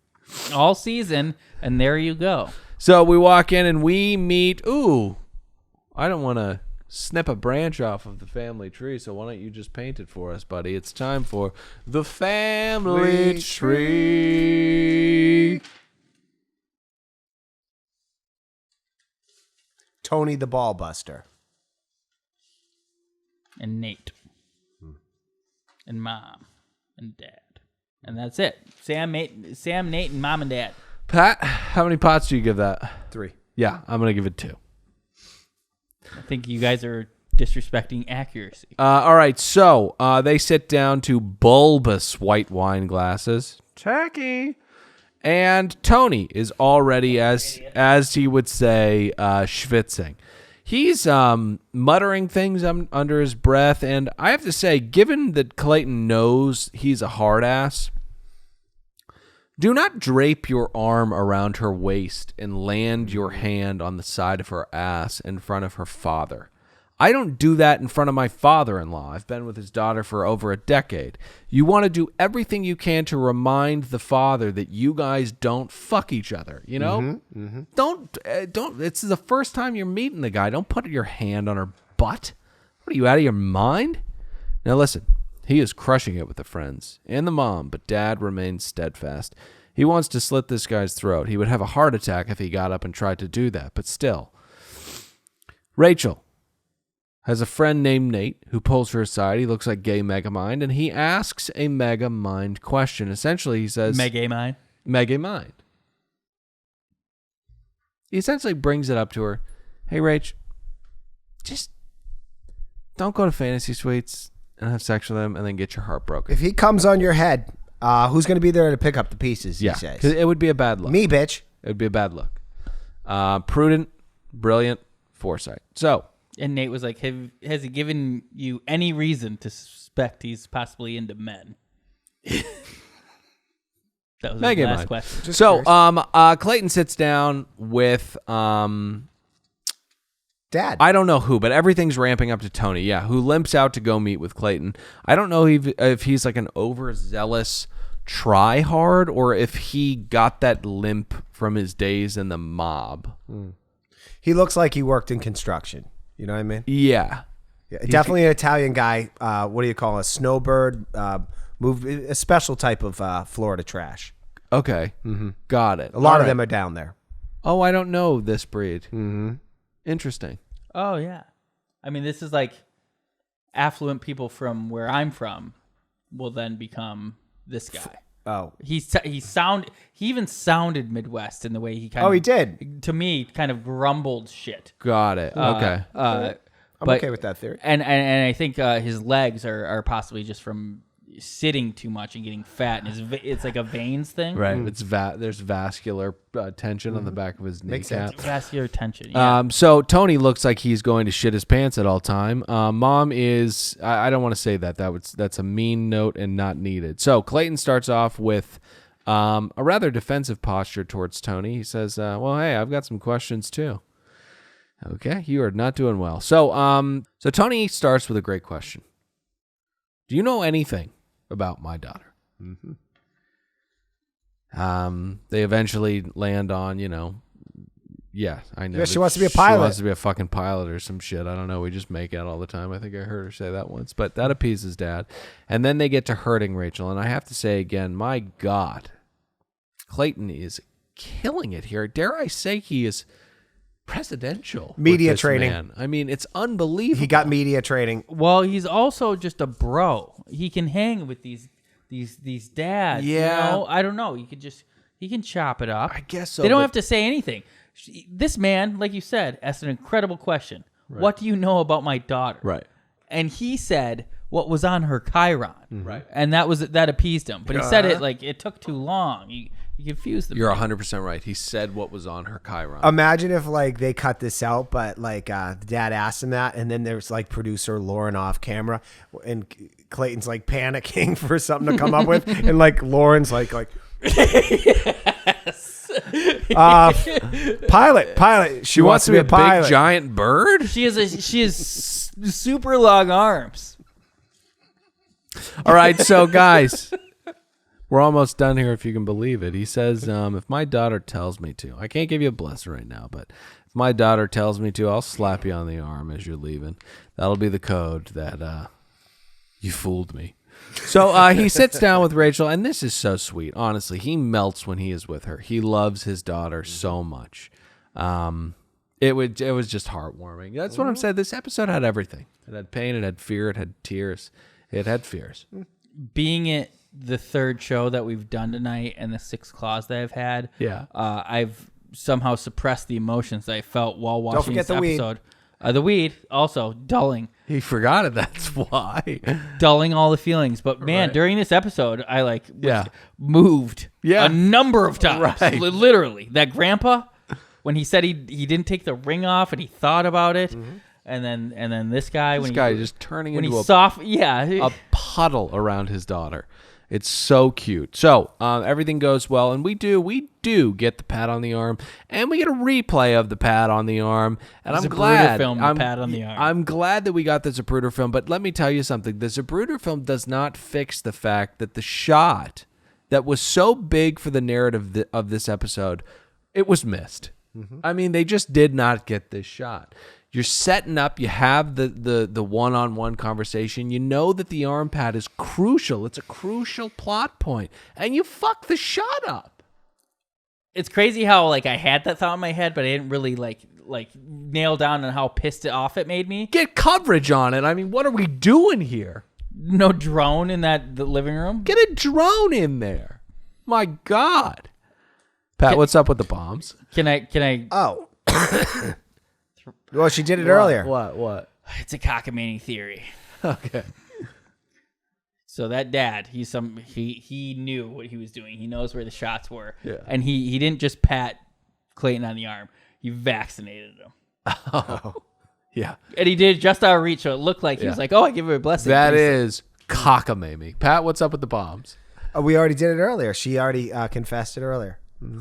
Speaker 2: All season, and there you go.
Speaker 3: So we walk in and we meet. Ooh, I don't want to snip a branch off of the family tree, so why don't you just paint it for us, buddy? It's time for the family tree.
Speaker 1: Tony the Ball Buster.
Speaker 2: And Nate. And Mom. And Dad. And that's it. Sam, Nate, and Mom and Dad.
Speaker 3: Pat, how many pots do you give that?
Speaker 1: 3.
Speaker 3: Yeah, I'm going to give it 2.
Speaker 2: I think you guys are disrespecting accuracy.
Speaker 3: All right, so they sit down to bulbous white wine glasses. Tacky. And Tony is already, as he would say, schwitzing. He's muttering things under his breath, and I have to say, given that Clayton knows he's a hard ass, do not drape your arm around her waist and land your hand on the side of her ass in front of her father. I don't do that in front of my father-in-law. I've been with his daughter for over a decade. You want to do everything you can to remind the father that you guys don't fuck each other, you know? Don't, it's the first time you're meeting the guy. Don't put your hand on her butt. What are you, out of your mind? Now listen, he is crushing it with the friends and the mom, but Dad remains steadfast. He wants to slit this guy's throat. He would have a heart attack if he got up and tried to do that, but still. Rachel has a friend named Nate who pulls her aside. He looks like gay Megamind, and he asks a Megamind question. Essentially, he says...
Speaker 2: Megamind?
Speaker 3: Megamind. He essentially brings it up to her. Hey, Rach, just don't go to fantasy suites and have sex with him and then get your heart broken.
Speaker 1: If he comes on your head, who's going to be there to pick up the pieces, he says?
Speaker 3: Because it would be a bad look.
Speaker 1: Me, bitch.
Speaker 3: It would be a bad look. Prudent, brilliant foresight. So...
Speaker 2: And Nate was like, has he given you any reason to suspect he's possibly into men? That was his last question.
Speaker 1: Just
Speaker 3: so,
Speaker 1: curious.
Speaker 3: Clayton sits down with
Speaker 1: Dad.
Speaker 3: I don't know who, but everything's ramping up to Tony. Yeah, who limps out to go meet with Clayton. I don't know if he's like an overzealous try-hard or if he got that limp from his days in the mob.
Speaker 1: He looks like he worked in construction. You know what I mean?
Speaker 3: Yeah.
Speaker 1: Definitely an Italian guy. What do you call a snowbird? Moved a special type of Florida trash.
Speaker 3: Okay. Got it.
Speaker 1: A lot of them are down there.
Speaker 3: Oh, I don't know this breed. Interesting.
Speaker 2: Oh, yeah. I mean, this is like affluent people from where I'm from will then become this guy.
Speaker 1: Oh,
Speaker 2: He even sounded Midwest in the way he kind of...
Speaker 1: he did.
Speaker 2: To me, kind of grumbled shit.
Speaker 3: Got it. Okay.
Speaker 1: I'm okay with that theory.
Speaker 2: And I think his legs are possibly just from sitting too much and getting fat, and it's like a veins thing.
Speaker 3: Right. It's there's vascular tension on the back of his
Speaker 1: Makes sense.
Speaker 3: kneecap.
Speaker 2: Vascular tension. Yeah.
Speaker 3: So Tony looks like he's going to shit his pants at all time. Mom is, I don't want to say that. That's a mean note and not needed. So Clayton starts off with a rather defensive posture towards Tony. He says, well, hey, I've got some questions too. Okay, you are not doing well. So Tony starts with a great question. Do you know anything about my daughter? They eventually land on, yeah, I know.
Speaker 1: Yeah, she wants to be a pilot.
Speaker 3: She wants to be a fucking pilot or some shit. I don't know. We just make out all the time. I think I heard her say that once, but that appeases Dad. And then they get to hurting Rachel. And I have to say again, my God, Clayton is killing it here. Dare I say he is presidential.
Speaker 1: Media
Speaker 3: with this
Speaker 1: training.
Speaker 3: man. I mean, it's unbelievable.
Speaker 1: He got media training.
Speaker 2: Well, he's also just a bro. He can hang with these dads.
Speaker 3: Yeah.
Speaker 2: You know? I don't know. He can chop it up.
Speaker 3: I guess so.
Speaker 2: They don't
Speaker 3: but-
Speaker 2: have to say anything. This man, like you said, asked an incredible question. Right. What do you know about my daughter?
Speaker 3: Right.
Speaker 2: And he said what was on her Chiron.
Speaker 3: Right.
Speaker 2: And that appeased him. But he said it like it took too long. You confused them.
Speaker 3: You're 100% right. He said what was on her Chiron.
Speaker 1: Imagine if like they cut this out, but like the dad asked him that, and then there's like producer Lauren off camera, and Clayton's like panicking for something to come up with, and like Lauren's like pilot. She wants to be a pilot.
Speaker 3: Big giant bird.
Speaker 2: She is super long arms.
Speaker 3: All right, so guys, we're almost done here, if you can believe it. He says, if my daughter tells me to, I can't give you a blessing right now, but if my daughter tells me to, I'll slap you on the arm as you're leaving. That'll be the code that you fooled me. So he sits down with Rachel, and this is so sweet. Honestly, he melts when he is with her. He loves his daughter so much. It was just heartwarming. That's what I'm saying. This episode had everything. It had pain. It had fear. It had tears. It had fears.
Speaker 2: Being it the third show that we've done tonight and the 6 claws that I've had, I've somehow suppressed the emotions that I felt while watching this episode. The weed, also dulling.
Speaker 3: He forgot it. That's why.
Speaker 2: Dulling all the feelings. But man, during this episode, I was moved a number of times.
Speaker 3: Right.
Speaker 2: Literally. That grandpa, when he said he didn't take the ring off and he thought about it. Mm-hmm. And then this guy,
Speaker 3: just turning into
Speaker 2: a
Speaker 3: puddle around his daughter. It's so cute. So everything goes well, and we do get the pat on the arm, and we get a replay of the pat on the arm. And I'm glad.
Speaker 2: Pat on the arm.
Speaker 3: I'm glad that we got the Zapruder film, but let me tell you something. The Zapruder film does not fix the fact that the shot that was so big for the narrative of this episode, it was missed. Mm-hmm. I mean, they just did not get this shot. You're setting up, you have the one-on-one conversation. You know that the arm pad is crucial. It's a crucial plot point. And you fuck the shot up.
Speaker 2: It's crazy how I had that thought in my head, but I didn't really like nail down on how pissed off it made me.
Speaker 3: Get coverage on it. I mean, what are we doing here?
Speaker 2: No drone in the living room?
Speaker 3: Get a drone in there. My God. Pat, what's up with the bombs?
Speaker 2: Can I
Speaker 1: Oh. Well, she did it earlier.
Speaker 3: What?
Speaker 2: It's a cockamamie theory.
Speaker 3: Okay.
Speaker 2: So that dad, he knew what he was doing. He knows where the shots were.
Speaker 3: Yeah.
Speaker 2: And he didn't just pat Clayton on the arm. He vaccinated him.
Speaker 3: Oh. Yeah.
Speaker 2: And he did just out of reach, so it looked like he was like, oh, I give her a blessing.
Speaker 3: That is cockamamie. Pat, what's up with the bombs?
Speaker 1: We already did it earlier. She already confessed it earlier. Mm-hmm.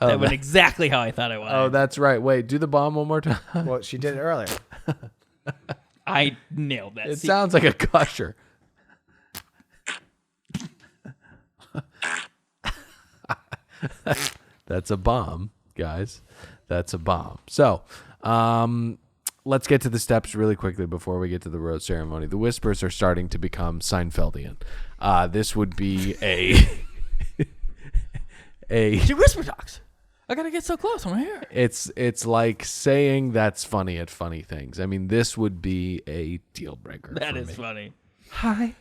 Speaker 2: That went exactly how I thought I wanted.
Speaker 3: Oh, that's right. Wait, do the bomb one more time.
Speaker 1: Well, she did it earlier.
Speaker 2: I nailed that.
Speaker 3: It sounds like a gusher. That's a bomb, guys. That's a bomb. So, let's get to the steps really quickly before we get to the rose ceremony. The whispers are starting to become Seinfeldian. This would be
Speaker 2: She whisper talks. I gotta get so close. I'm here.
Speaker 3: It's like saying that's funny at funny things. I mean, this would be a deal breaker.
Speaker 2: That is funny.
Speaker 3: Hi.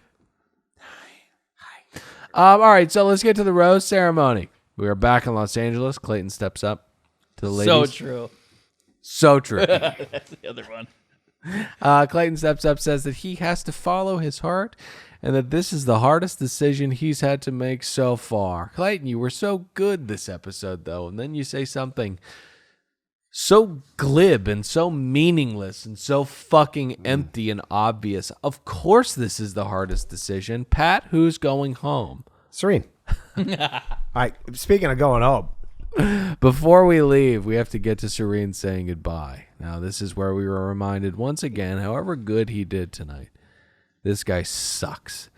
Speaker 3: All right, so let's get to the rose ceremony. We are back in Los Angeles. Clayton steps up to the ladies.
Speaker 2: So true.
Speaker 3: So true.
Speaker 2: That's the other one.
Speaker 3: Clayton steps up, says that he has to follow his heart and that this is the hardest decision he's had to make so far. Clayton, you were so good this episode, though, and then you say something so glib and so meaningless and so fucking empty and obvious. Of course this is the hardest decision. Pat, who's going home?
Speaker 1: Serene. All right, speaking of going home.
Speaker 3: Before we leave, we have to get to Serene saying goodbye. Now, this is where we were reminded once again, however good he did tonight, this guy sucks.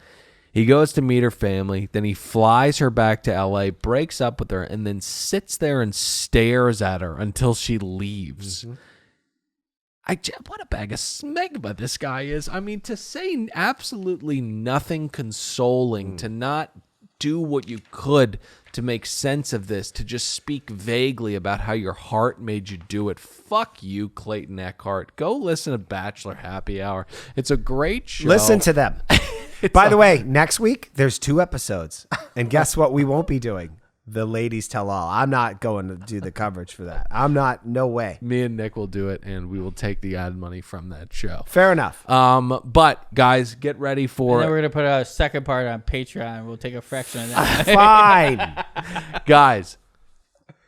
Speaker 3: He goes to meet her family, then he flies her back to L.A., breaks up with her, and then sits there and stares at her until she leaves. Mm-hmm. What a bag of smegma this guy is. I mean, to say absolutely nothing consoling, to not do what you could to make sense of this, to just speak vaguely about how your heart made you do it. Fuck you, Clayton Eckhart. Go listen to Bachelor Happy Hour. It's a great show.
Speaker 1: Listen to them. By the way, next week, there's 2 episodes. And guess what we won't be doing? the ladies tell all. I'm not going to do the coverage for that. I'm not. No way.
Speaker 3: Me and Nick will do it, and we will take the ad money from that show.
Speaker 1: Fair enough.
Speaker 3: But guys, get ready for
Speaker 2: And then we're gonna put a second part on Patreon. We'll take a fraction of that.
Speaker 1: Fine.
Speaker 3: guys.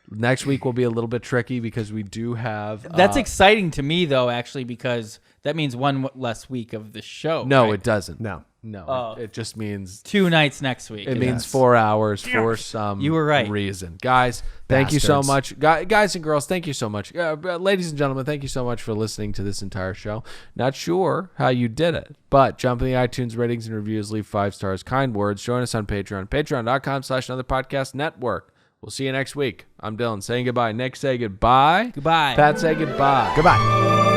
Speaker 3: Next week will be a little bit tricky because we do have.
Speaker 2: That's exciting to me, though, actually, because that means one less week of the show.
Speaker 3: No,
Speaker 2: right?
Speaker 3: it doesn't.
Speaker 1: No.
Speaker 3: It just means
Speaker 2: 2 nights next week.
Speaker 3: it means 4 hours for some
Speaker 2: You were right.
Speaker 3: reason. Guys, thank you so
Speaker 1: Bastards.
Speaker 3: much. Guys and girls, thank you so much. Ladies and gentlemen, thank you so much for listening to this entire show. Not sure how you did it, but jump in the iTunes ratings and reviews, leave 5 stars, kind words. Join us on Patreon, patreon.com/anotherpodcastnetwork. We'll see you next week. I'm Dylan saying goodbye. Nick, say goodbye.
Speaker 2: Goodbye.
Speaker 3: Pat, say goodbye.
Speaker 1: Goodbye.